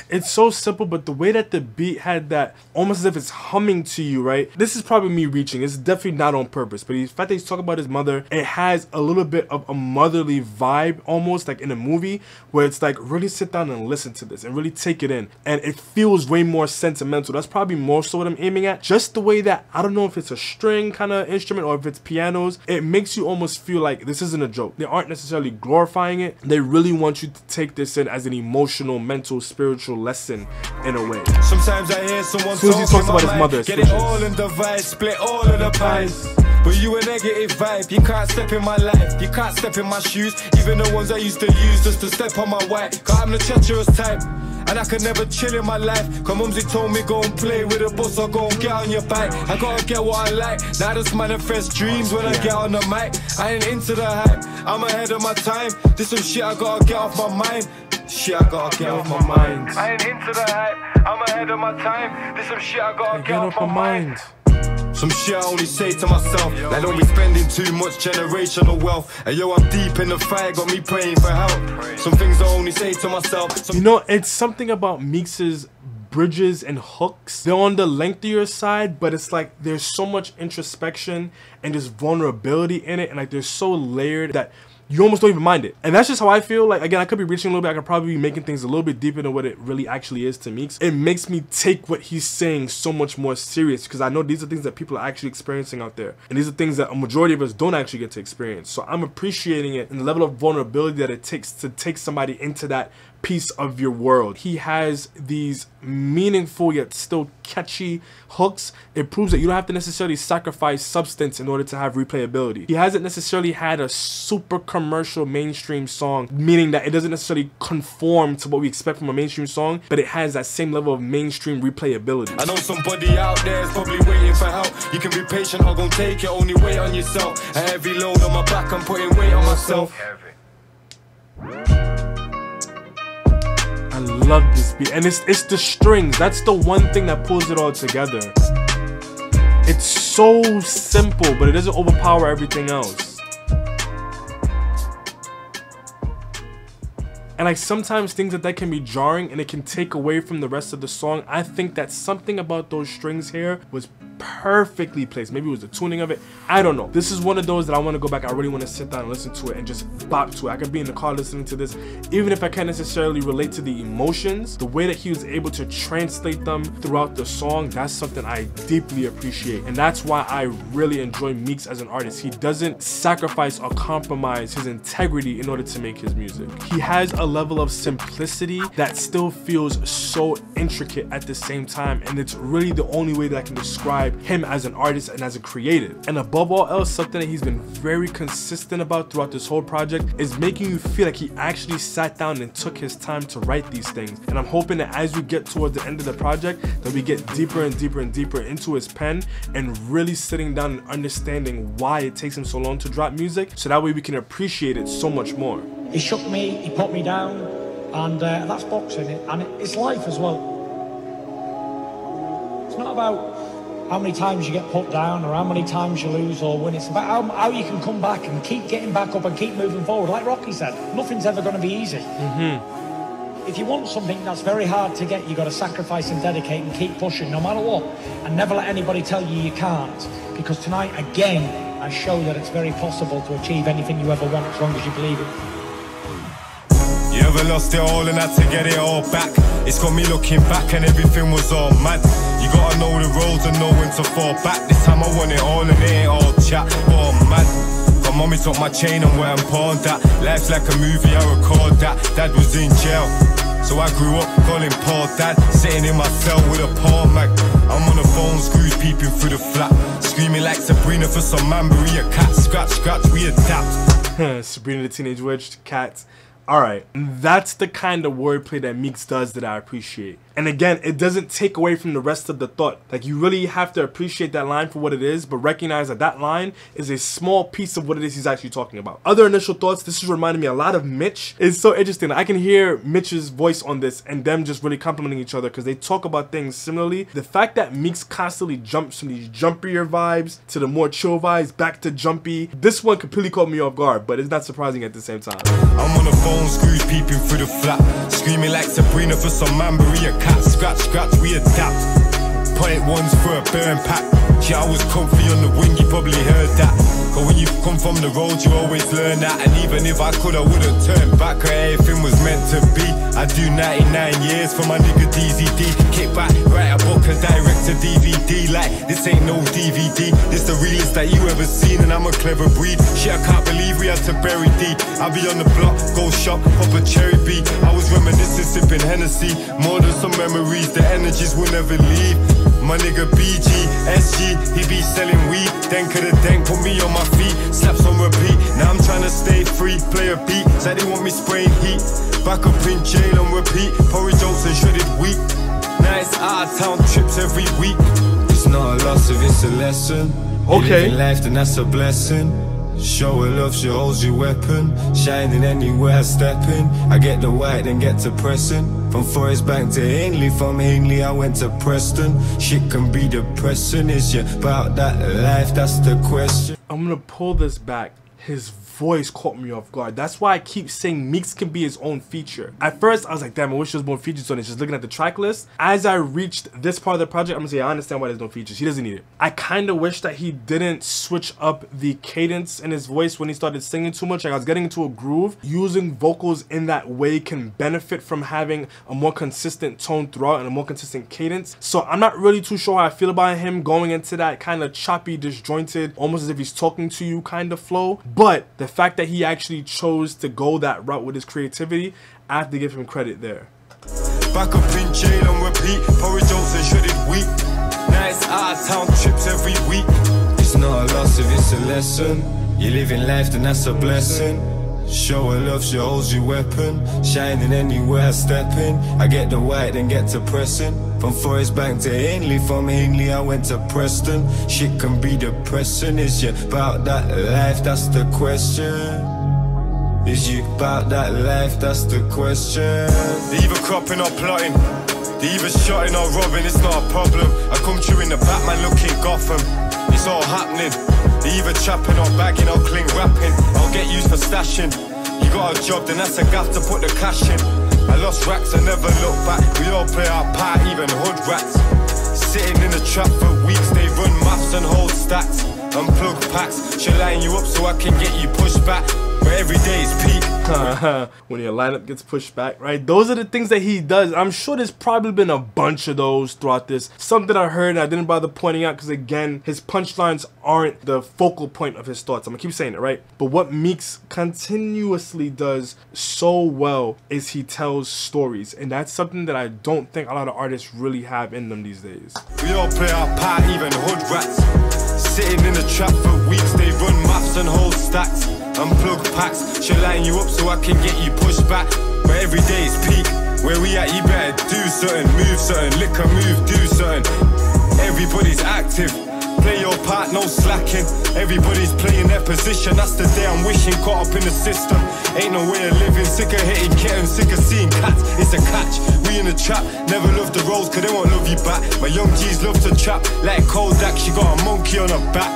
It's so simple, but the way that the beat had that, almost as if it's humming to you, right? This is probably me reaching. It's definitely not on purpose, but the fact that he's talking about his mother, it has a little bit of a motherly vibe, almost like in a movie, where it's like, really sit down and listen to this and really take it in. And it feels way more sentimental. That's probably more so what I'm aiming at. Just the way that, I don't know if it's a string kind of instrument or if it's pianos, it makes you almost feel like this isn't a joke. They aren't necessarily glorifying it. They really want you to take this in as an emotional, mental, spiritual lesson in a way. Sometimes I hear someone As soon as he talks about his mother, get it all in the vibe, split all of the pies. But you a negative vibe, you can't step in my life, you can't step in my shoes, even the ones I used to use just to step on my white. Cause I'm the treacherous type, and I could never chill in my life. Cause mumsy told me go and play with a bus or go and get on your bike. I gotta get what I like, now just manifest dreams when I get on the mic. I ain't into the hype, I'm ahead of my time. This some shit I gotta get off my mind. Shit I gotta get off my mind. I ain't into the hype, I'm ahead of my time. This some shit I gotta get off my mind. Some shit I only say to myself, like don't be spending too much generational wealth. And yo, I'm deep in the fight, got me praying for help. Some things I only say to myself. You know, it's something about Meeks's bridges and hooks. They're on the lengthier side, but it's like there's so much introspection and just vulnerability in it, and like they're so layered that you almost don't even mind it. And that's just how I feel. Like, again, I could be reaching a little bit. I could probably be making things a little bit deeper than what it really actually is to Meekz. It makes me take what he's saying so much more serious, because I know these are things that people are actually experiencing out there. And these are things that a majority of us don't actually get to experience. So I'm appreciating it and the level of vulnerability that it takes to take somebody into that piece of your world. He has these meaningful yet still catchy hooks. It proves that you don't have to necessarily sacrifice substance in order to have replayability. He hasn't necessarily had a super commercial mainstream song, meaning that it doesn't necessarily conform to what we expect from a mainstream song, but it has that same level of mainstream replayability. I know somebody out there is probably waiting for help. You can be patient or gon' take it, only wait on yourself. A heavy load on my back, I'm putting weight on myself. I love this beat, and it's the strings. That's the one thing that pulls it all together. It's so simple, but it doesn't overpower everything else. And like sometimes things that can be jarring and it can take away from the rest of the song. I think that something about those strings here was perfectly placed. Maybe it was the tuning of it, I don't know. This is one of those that I want to go back, I really want to sit down and listen to it and just bop to it. I could be in the car listening to this, even if I can't necessarily relate to the emotions, the way that he was able to translate them throughout the song, that's something I deeply appreciate. And that's why I really enjoy Meekz as an artist. He doesn't sacrifice or compromise his integrity in order to make his music. He has a level of simplicity that still feels so intricate at the same time, and it's really the only way that I can describe him as an artist and as a creative. And above all else, something that he's been very consistent about throughout this whole project is making you feel like he actually sat down and took his time to write these things. And I'm hoping that as we get towards the end of the project, that we get deeper and deeper and deeper into his pen and really sitting down and understanding why it takes him so long to drop music, so that way we can appreciate it so much more. He shook me, he put me down, and that's boxing, and it's life as well. It's not about how many times you get put down or how many times you lose or win. It's about how you can come back and keep getting back up and keep moving forward. Like Rocky said, nothing's ever going to be easy. If you want something that's very hard to get, you got to sacrifice and dedicate and keep pushing no matter what, and never let anybody tell you can't, because tonight again I show that it's very possible to achieve anything you ever want as long as you believe it. You ever lost it all and had to get it all back? It's got me looking back and everything was all mad. You gotta know the roads and know when to fall back. This time I want it all and it ain't all chat, all mad. Got mommy took my chain and went and pawned that. Life's like a movie, I record that. Dad was in jail, so I grew up calling Paul Dad. Sitting in my cell with a pawn mag. I'm on the phone, screws peeping through the flat. Screaming like Sabrina for some man, Maria cat. Scratch, scratch, we adapt. Sabrina the Teenage Witch, cats. Alright, that's the kind of wordplay that Meekz does that I appreciate. And again, it doesn't take away from the rest of the thought. Like, you really have to appreciate that line for what it is, but recognize that that line is a small piece of what it is he's actually talking about. Other initial thoughts, this is reminding me a lot of Mitch. It's so interesting. I can hear Mitch's voice on this and them just really complimenting each other because they talk about things similarly. The fact that Meekz constantly jumps from these jumpier vibes to the more chill vibes back to jumpy, this one completely caught me off guard, but it's not surprising at the same time. I'm on the phone, screws peeping through the flat. Screaming like Sabrina for some man, Maria cat. Scratch, scratch, we adapt. Point ones for a burn pack. Yeah, I was comfy on the wing, you probably heard that. But when you come from the road, you always learn that. And even if I could, I wouldn't turn back, cause everything was meant to be. I do 99 years for my nigga DZD. Kick back, write a book and direct to DVD. Like, this ain't no DVD. This the realest that you ever seen, and I'm a clever breed. Shit, I can't believe we had to bury D. I be on the block, go shop, pop a cherry B. I was reminiscing, sipping Hennessy. More than some memories, the energies will never leave. My nigga BG, SG, he be selling weed. Denk of the denk, put me on my feet. Slaps on repeat, now I'm trying to stay free. Play a beat, said they want me spraying heat. Back up in jail on repeat. Porridge oats and shredded wheat. Nice out of town trips every week. It's not a loss if it's a lesson. Okay. You live in life, then that's a blessing. Show her love, she holds your weapon. Shining anywhere I step in. I get the white, then get to pressing. From Forest Bank to Ainley, from Ainley I went to Preston. Shit can be depressing, is you about that life? That's the question. I'm gonna pull this back. His voice caught me off guard. That's why I keep saying Meekz can be his own feature. At first, I was like, damn, I wish there was more features on it. Just looking at the track list. As I reached this part of the project, I'm gonna say I understand why there's no features. He doesn't need it. I kind of wish that he didn't switch up the cadence in his voice when he started singing too much. Like, I was getting into a groove. Using vocals in that way can benefit from having a more consistent tone throughout and a more consistent cadence. So I'm not really too sure how I feel about him going into that kind of choppy, disjointed, almost as if he's talking to you kind of flow. But the fact that he actually chose to go that route with his creativity, I have to give him credit there. Back up in jail on repeat. Porridge oats and shredded wheat. Nice out of town trips every week. It's not a loss if it's a lesson. You live in life, then that's a blessing. Show her love, she holds your weapon. Shining anywhere I step in. I get the white, then get to pressing. From Forest Bank to Ainley, from Ainley I went to Preston. Shit can be depressing, is you about that life? That's the question. Is you about that life? That's the question. They either cropping or plotting. They either shotting or robbing, it's not a problem. I come through in the Batman looking Gotham. It's all happening. They either trapping or bagging or cling rapping. I'll get used for stashing. You got a job, then that's a gap to put the cash in. I lost racks, I never look back. We all play our part, even hood rats. Sitting in the trap for weeks, they run maths and hold stacks. Unplug packs, she'll line you up so I can get you pushed back. But every day is peak. When your lineup gets pushed back, right? Those are the things that he does. I'm sure there's probably been a bunch of those throughout this. Something I heard and I didn't bother pointing out because, again, his punchlines aren't the focal point of his thoughts. I'm gonna keep saying it, right? But what Meekz continuously does so well is he tells stories. And that's something that I don't think a lot of artists really have in them these days. We all play our part, even hood rats. Sitting in the trap for weeks, they run maths and hold stacks. Unplug packs, she'll line you up so I can get you pushed back. But every day is peak. Where we at, you better do something, move something, lick a move, do something. Everybody's active, play your part, no slacking. Everybody's playing their position, that's the day I'm wishing. Caught up in the system, ain't no way of living. Sick of hitting kittens, sick of seeing cats. It's a catch, we in the trap. Never love the roles, cause they won't love you back. My young G's love to trap, like Kodak, she got a monkey on her back.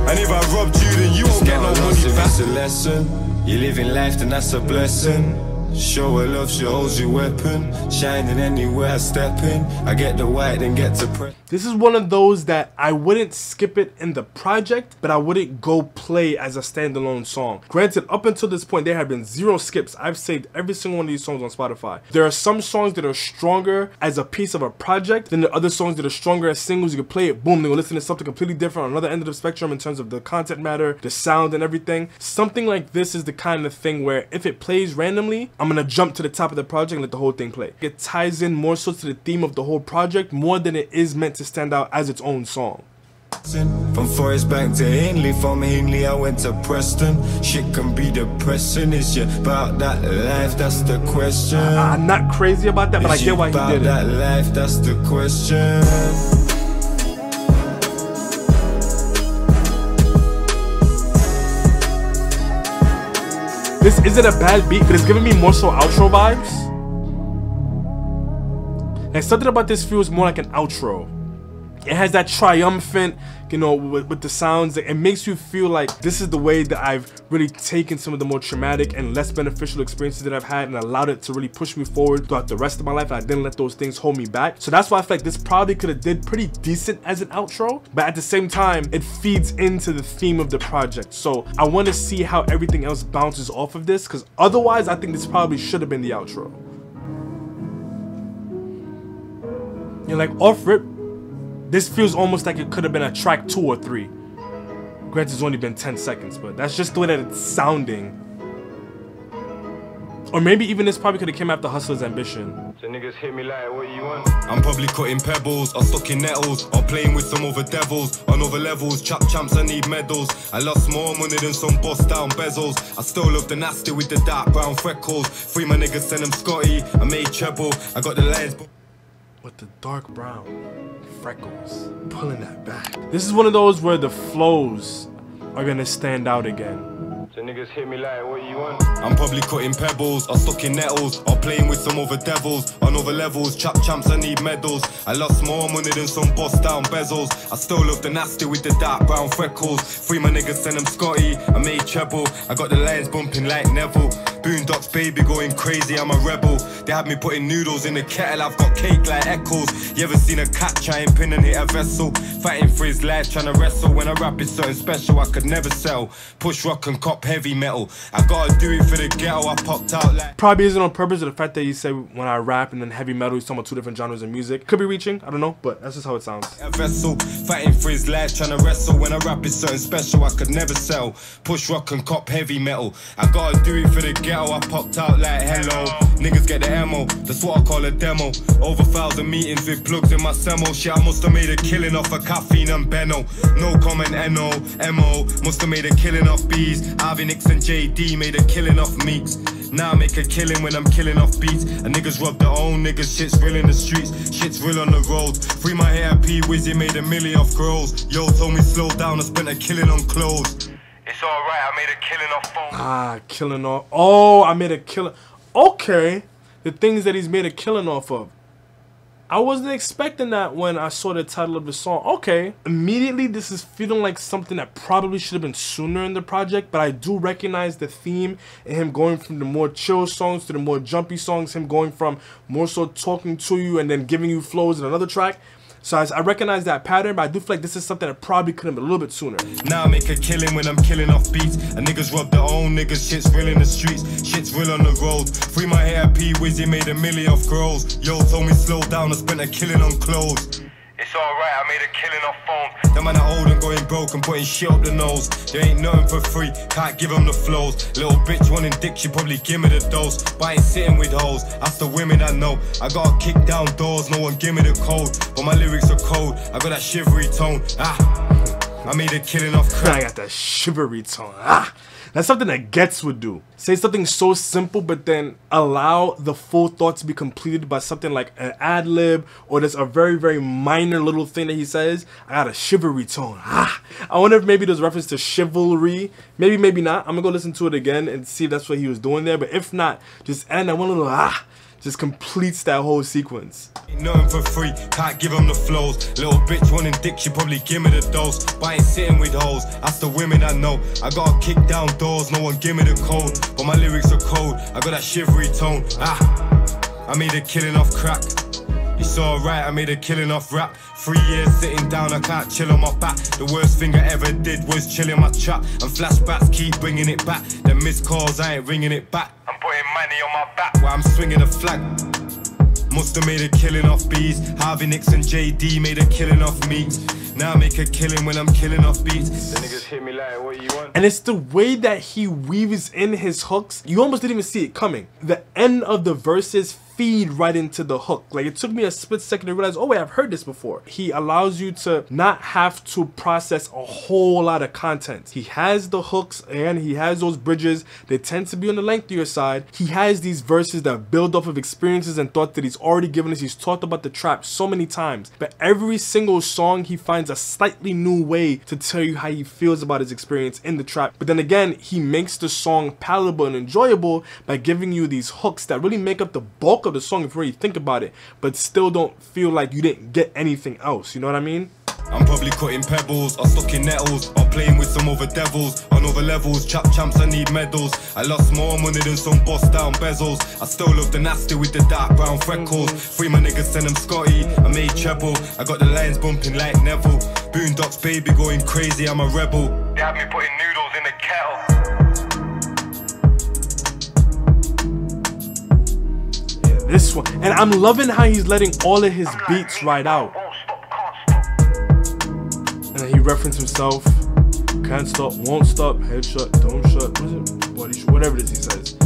And if I robbed you, then you won't get no money back. It's a lesson. You live in life, then that's a blessing. Show her love, she holds your weapon. Shining anywhere I step in. I get the white, then get to press. This is one of those that I wouldn't skip it in the project, but I wouldn't go play as a standalone song. Granted, up until this point, there have been 0 skips. I've saved every single one of these songs on Spotify. There are some songs that are stronger as a piece of a project than the other songs that are stronger as singles. You can play it, boom, then go listen to something completely different on another end of the spectrum in terms of the content matter, the sound and everything. Something like this is the kind of thing where if it plays randomly, I'm gonna jump to the top of the project and let the whole thing play. It ties in more so to the theme of the whole project more than it is meant to stand out as its own song. From Forest Bank to Ainley, from Ainley I went to Preston. Shit can be depressing, is you about that life? That's the question. I'm not crazy about that, but I get why he did it. That life, that's the question. This isn't a bad beat, but it's giving me more so outro vibes. Like something about this feels more like an outro. It has that triumphant, you know, with the sounds. It makes you feel like this is the way that I've really taken some of the more traumatic and less beneficial experiences that I've had and allowed it to really push me forward throughout the rest of my life. I didn't let those things hold me back. So that's why I feel like this probably could have did pretty decent as an outro, but at the same time, it feeds into the theme of the project. So I want to see how everything else bounces off of this, because otherwise I think this probably should have been the outro. You're like, off rip, this feels almost like it could have been a track 2 or 3. Granted, it's only been 10 seconds, but that's just the way that it's sounding. Or maybe even this probably could have came after Hustler's Ambition. So niggas hit me like, what you want? I'm probably cutting pebbles, or stuck in nettles, or playing with some other devils, on other levels. Chap champs, I need medals. I lost more money than some bust down bezels. I still love the nasty with the dark brown freckles. Free my niggas, send them Scotty. I made treble. I got the lines. With the dark brown freckles, pulling that back. This is one of those where the flows are gonna stand out again. So niggas hit me like, what you want? I'm probably cutting pebbles, or stuck in nettles, or playing with some other devils, on other levels. Chap champs, I need medals. I lost more money than some bust down bezels. I still love the nasty with the dark brown freckles. Free my niggas, send them Scotty. I made treble. I got the lines bumping like Neville. Boondocks, baby, going crazy, I'm a rebel. They had me putting noodles in the kettle, I've got cake like Eccles. You ever seen a cat try and pin and hit a vessel? Fighting for his life, trying to wrestle. When I rap it's something special, I could never sell. Push rock and cop heavy metal. I gotta do it for the ghetto, I popped out like... Probably isn't on purpose, or the fact that you say when I rap and then heavy metal, he's talking about 2 different genres of music. Could be reaching, I don't know, but that's just how it sounds. A vessel, fighting for his life, trying to wrestle. When I rap it's something special, I could never sell. Push rock and cop heavy metal. I gotta do it for the ghetto, I popped out like hello. Niggas get the ammo, that's what I call a demo. Over 1,000 meetings with plugs in my semo. Shit, I must have made a killing off of caffeine and Benno. No comment, NO, MO. Must have made a killing off bees. Nix and JD made a killing off Meekz. Now I make a killing when I'm killing off beats. And niggas rob their own niggas, shit's real in the streets, shit's real on the road. Free my hair, P Wizzy made a million off girls. Yo told me slow down, I spent a killing on clothes. It's alright, I made a killing off phone. Ah, killing off. Oh, I made a killing. Okay, the things that he's made a killing off of. I wasn't expecting that when I saw the title of the song. Okay, immediately this is feeling like something that probably should have been sooner in the project, but I do recognize the theme and him going from the more chill songs to the more jumpy songs, him going from more so talking to you and then giving you flows in another track. So I recognize that pattern, but I do feel like this is something that probably could have been a little bit sooner. Now I make a killing when I'm killing off beats. And niggas rob their own niggas, shit's real in the streets, shit's real on the road. Free my hair, P Wizzy made a million off girls. Yo told me slow down, I spent a killing on clothes. It's alright, I made a killing off phones. The man are old and going broke and putting shit up the nose. There ain't nothing for free, can't give them the flows. Little bitch wanting dick, she probably give me the dose. But I ain't sitting with hoes, that's the women I know. I gotta kick down doors, no one give me the code. But my lyrics are cold, I got that shivery tone. I made a killing off crack. I got that shivery tone. That's something that Gets would do. Say something so simple, but then allow the full thought to be completed by something like an ad-lib, or there's a very, very minor little thing that he says. I got a shivery tone. I wonder if maybe there's reference to chivalry. Maybe, maybe not. I'm gonna go listen to it again and see if that's what he was doing there. But if not, just add that one little just completes that whole sequence. Ain't nothing for free, can't give them the flows. Little bitch wanting dick, she probably give me the dose. But I ain't sitting with hoes, that's the women I know. I gotta kick down doors, no one give me the code. But my lyrics are cold, I got that shivery tone. I made a killing off crack. It's alright, I made a killing off rap. 3 years sitting down, I can't chill on my back. The worst thing I ever did was chill in my trap. And flashbacks keep bringing it back. The missed calls, I ain't ringing it back. I'm putting money on my back while I'm swinging a flag. Must have made a killing off bees. Nix and JD made a killing off Meekz. Now I make a killing when I'm killing off beats. The niggas hit me like, what you want? And it's the way that he weaves in his hooks. You almost didn't even see it coming. The end of the verses feed right into the hook. Like, it took me a split second to realize, oh wait, I've heard this before. He allows you to not have to process a whole lot of content. He has the hooks and he has those bridges. They tend to be on the lengthier side. He has these verses that build off of experiences and thoughts that he's already given us. He's talked about the trap so many times, but every single song he finds a slightly new way to tell you how he feels about his experience in the trap. But then again, he makes the song palatable and enjoyable by giving you these hooks that really make up the bulk hook of the song if you really think about it, but still don't feel like you didn't get anything else. You know what I mean? I'm probably cutting pebbles, or stuck in nettles, or playing with some other devils. On other levels, champs, I need medals. I lost more money than some bust down bezels. I still love the nasty with the dark brown freckles. Free my niggas, send them Scotty, I made treble. I got the lines bumping like Neville. Boondocks baby going crazy, I'm a rebel. They had me putting noodles in the kettle. This one, and I'm loving how he's letting all of his beats ride out. And then he referenced himself, can't stop, won't stop, headshot, don't shut, what is it? Body shot, whatever it is he says.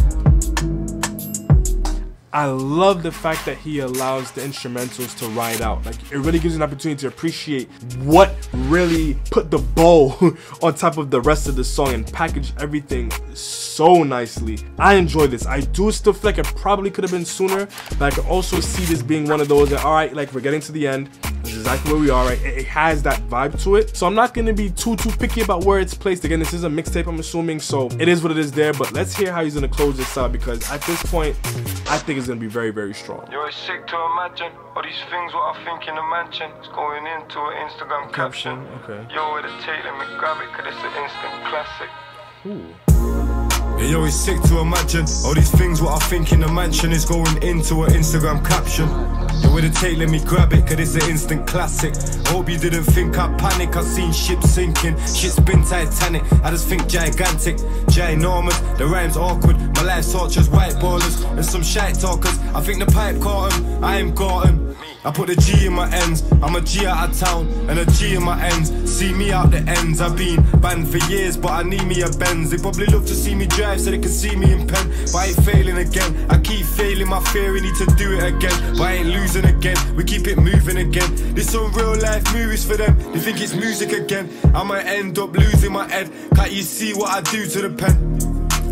I love the fact that he allows the instrumentals to ride out. Like, it really gives you an opportunity to appreciate what really put the bow on top of the rest of the song and package everything so nicely. I enjoy this. I do still feel like it probably could have been sooner, but I can also see this being one of those that, all right, like, we're getting to the end. This is exactly where we are, right? It has that vibe to it. So I'm not gonna be too picky about where it's placed. Again, this is a mixtape, I'm assuming, so it is what it is there, but let's hear how he's gonna close this out, because at this point, I think it's gonna be very, very strong. Yo, it's sick to imagine all these things what I think in a mansion. It's going into an Instagram caption. Okay. Yo, with a tape, let me grab it, cause it's an instant classic. Ooh. Yeah, yo, it's sick to imagine all these things what I think in the mansion is going into an Instagram caption. Yo, with a tape, let me grab it, cause it's an instant classic. Hope you didn't think I panic, I seen ships sinking, shit's been Titanic. I just think gigantic, ginormous, the rhyme's awkward. My life's tortures, white ballers, and some shite talkers. I think the pipe caught him, I am caught him. I put a G in my ends, I'm a G out of town, and a G in my ends. See me out the ends, I've been banned for years, but I need me a Benz. They probably love to see me drive so they can see me in pen, but I ain't failing again. I keep failing, my theory need to do it again, but I ain't losing again, we keep it moving again. This some real life movies for them, they think it's music again. I might end up losing my head, can't you see what I do to the pen?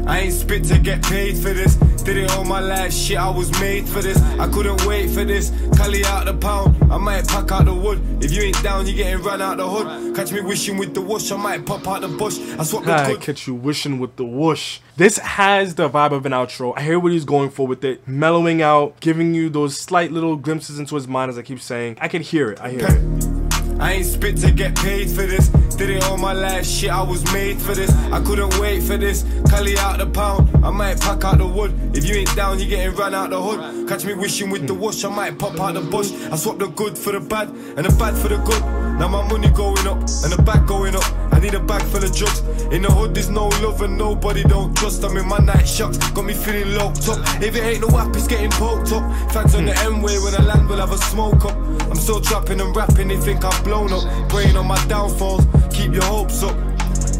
I ain't spit to get paid for this. Did it all my life, shit, I was made for this. I couldn't wait for this. Cali out the pound, I might pack out the wood. If you ain't down, you getting run out the hood. Catch me wishing with the whoosh, I might pop out the bush. I swap the good. Catch you wishing with the whoosh. This has the vibe of an outro. I hear what he's going for with it. Mellowing out, giving you those slight little glimpses into his mind, as I keep saying. I can hear it, I hear it. I ain't spit to get paid for this. Did it all my life, shit, I was made for this. I couldn't wait for this. Cali out the pound, I might pack out the wood. If you ain't down, you getting run out the hood. Catch me wishing with the whoosh, I might pop out the bush. I swap the good for the bad, and the bad for the good. Now my money going up, and the bag going up. I need a bag full of drugs. In the hood there's no love and nobody don't trust. I'm in my night shocks, got me feeling locked up. If it ain't no app, it's getting poked up. Fans on the M-way, when I land we'll have a smoke up. I'm still trapping and rapping, they think I'm blown up. Praying on my downfalls, keep your hopes up.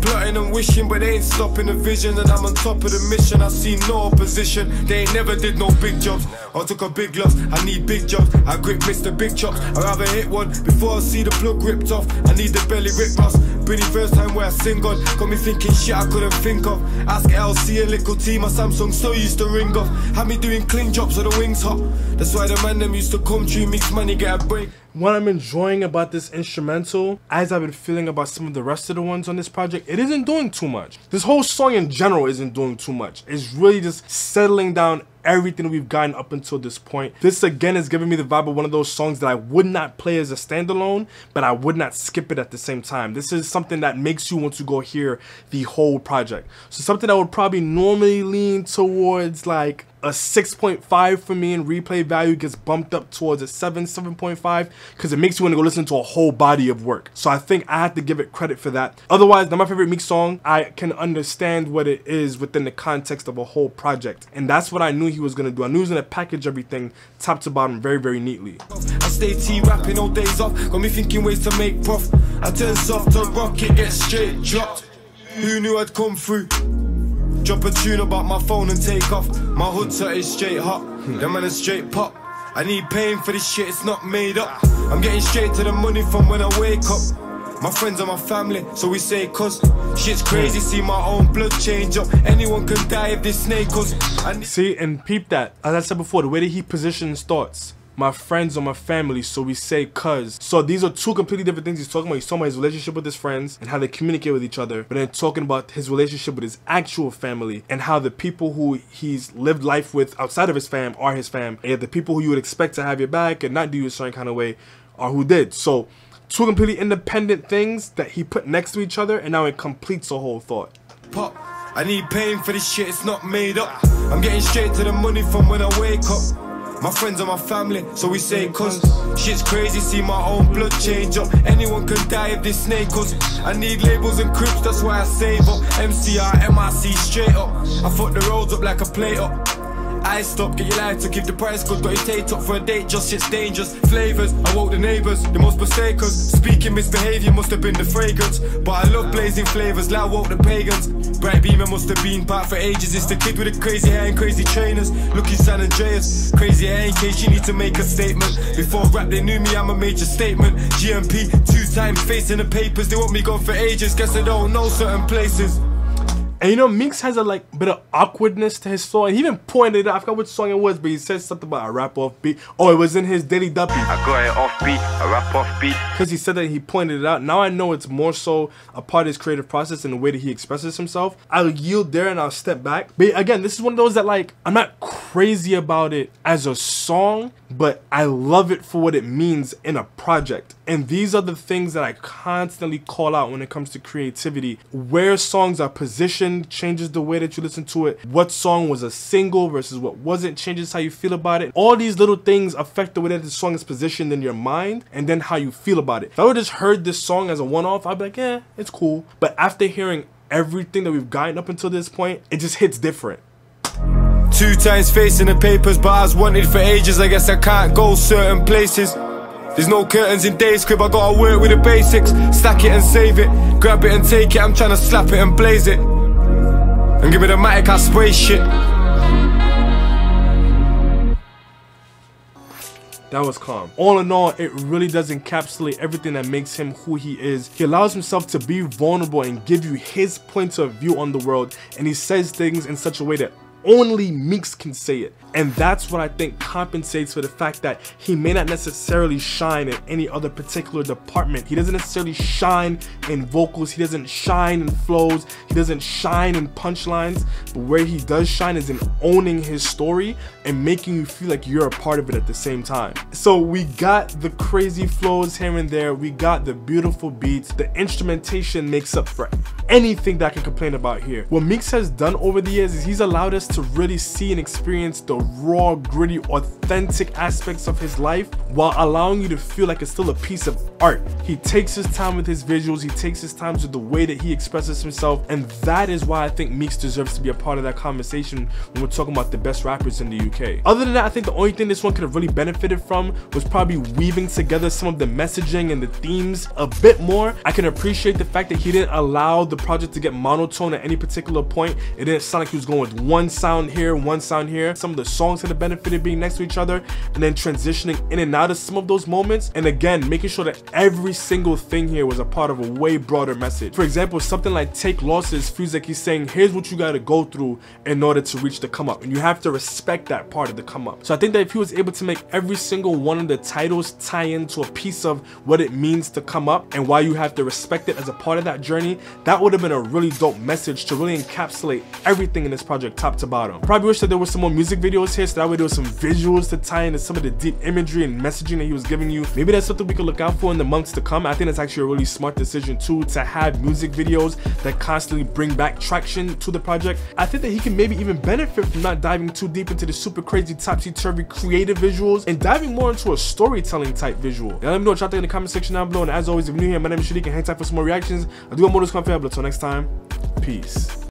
Plotting and wishing, but they ain't stopping the vision. And I'm on top of the mission, I see no opposition. They ain't never did no big jobs, I took a big loss, I need big jobs. I grip Mr. Big Chops, I'd rather hit one before I see the plug ripped off. I need the belly ripped off. Pretty first time where I sing on, got me thinking shit I couldn't think of. Ask LC and Little T, my Samsung so used to ring off. Had me doing clean drops so the wings hot. That's why the man them used to come through, mix money, get a break. What I'm enjoying about this instrumental, as I've been feeling about some of the rest of the ones on this project, it isn't doing too much. This whole song in general isn't doing too much. It's really just settling down everything we've gotten up until this point. This again is giving me the vibe of one of those songs that I would not play as a standalone, but I would not skip it at the same time. This is something that makes you want to go hear the whole project. So something that would probably normally lean towards like a 6.5 for me in replay value gets bumped up towards a 7.5 because it makes you want to go listen to a whole body of work. So I think I have to give it credit for that. Otherwise, not my favorite Meekz song. I can understand what it is within the context of a whole project, and that's what I knew he was gonna do. I knew he was gonna package everything top to bottom very, very neatly. I stay T-rapping all days off, got me thinking ways to make prof. I turn soft to rock, it gets straight dropped. Who knew I'd come through? Drop a tune about my phone and take off. My hood set is straight hot, them man is straight pop. I need pain for this shit, it's not made up. I'm getting straight to the money from when I wake up. My friends are my family, so we say cuz. Shit's crazy, see my own blood change up. Anyone can die if this snake cuz. See, and peep that. As I said before, the way that he positions thoughts. my friends or my family, so we say cuz. So these are two completely different things he's talking about. He's talking about his relationship with his friends and how they communicate with each other, but then talking about his relationship with his actual family and how the people who he's lived life with outside of his fam are his fam, and the people who you would expect to have your back and not do you a certain kind of way are who did. So two completely independent things that he put next to each other, and now it completes the whole thought. Pop, I need pain for this shit, it's not made up. I'm getting straight to the money from when I wake up. My friends are my family, so we say cuz. Shit's crazy, see my own blood change up. Anyone can die if they snake us. I need labels and crips, that's why I save up. MCR, MIC straight up. I fuck the roads up like a plate up. I stop, get your life to keep the price good. Got your date up for a date, just shit's dangerous. Flavors, I woke the neighbours, the most mistakers. Speaking misbehaviour must have been the fragrance. But I love blazing flavours, like woke the pagans. Bright beamer must have been back for ages. It's the kid with the crazy hair and crazy trainers. Looking San Andreas, crazy hair in case you need to make a statement. Before rap they knew me, I'm a major statement. GMP, 2 times facing the papers. They want me gone for ages, guess I don't know certain places. And you know, Meekz has a bit of awkwardness to his flow, and he even pointed out, I forgot which song it was, but he said something about a rap off beat. Oh, it was in his Daily Duppy. I got it off beat, a rap off beat. Because he said that, he pointed it out. Now I know it's more so a part of his creative process and the way that he expresses himself. I'll yield there and I'll step back. But again, this is one of those that I'm not crazy about it as a song, but I love it for what it means in a project. And these are the things that I constantly call out when it comes to creativity. Where songs are positioned changes the way that you listen to it. What song was a single versus what wasn't changes how you feel about it. All these little things affect the way that the song is positioned in your mind and then how you feel about it. If I would just heard this song as a one-off, I'd be like, yeah, it's cool. But after hearing everything that we've gotten up until this point, it just hits different. 2 times facing the papers, but I was wanted for ages. I guess I can't go certain places. There's no curtains in Dave's crib, I gotta work with the basics. Stack it and save it, grab it and take it. I'm trying to slap it and blaze it. And give me the mic, I spray shit. That was calm. All in all, it really does encapsulate everything that makes him who he is. He allows himself to be vulnerable and give you his point of view on the world, and he says things in such a way that only Meekz can say it. And that's what I think compensates for the fact that he may not necessarily shine in any other particular department. He doesn't necessarily shine in vocals, he doesn't shine in flows, he doesn't shine in punchlines, but where he does shine is in owning his story and making you feel like you're a part of it at the same time. So we got the crazy flows here and there, we got the beautiful beats, the instrumentation makes up for anything that I can complain about here. What Meekz has done over the years is he's allowed us to really see and experience the raw, gritty, authentic aspects of his life while allowing you to feel like it's still a piece of art. He takes his time with his visuals, he takes his time with the way that he expresses himself, and that is why I think Meekz deserves to be a part of that conversation when we're talking about the best rappers in the UK. Other than that, I think the only thing this one could have really benefited from was probably weaving together some of the messaging and the themes a bit more. I can appreciate the fact that he didn't allow the project to get monotone at any particular point. It didn't sound like he was going with one sound here, one sound here. Some of the songs had the benefit of being next to each other and then transitioning in and out of some of those moments, and again making sure that every single thing here was a part of a way broader message. For example, something like Take Losses feels like he's saying here's what you got to go through in order to reach the come up, and you have to respect that part of the come up. So I think that if he was able to make every single one of the titles tie into a piece of what it means to come up and why you have to respect it as a part of that journey, that would have been a really dope message to really encapsulate everything in this project top to bottom. Probably wish that there were some more music videos here, so that way there was some visuals to tie into some of the deep imagery and messaging that he was giving you. Maybe that's something we could look out for in the months to come. I think that's actually a really smart decision too, to have music videos that constantly bring back traction to the project. I think that he can maybe even benefit from not diving too deep into the super crazy topsy-turvy creative visuals and diving more into a storytelling type visual. Now let me know what y'all think in the comment section down below, and as always, if you're new here, my name is Shadiq and hang tight for some more reactions. I do have more to come for you, but until next time, peace.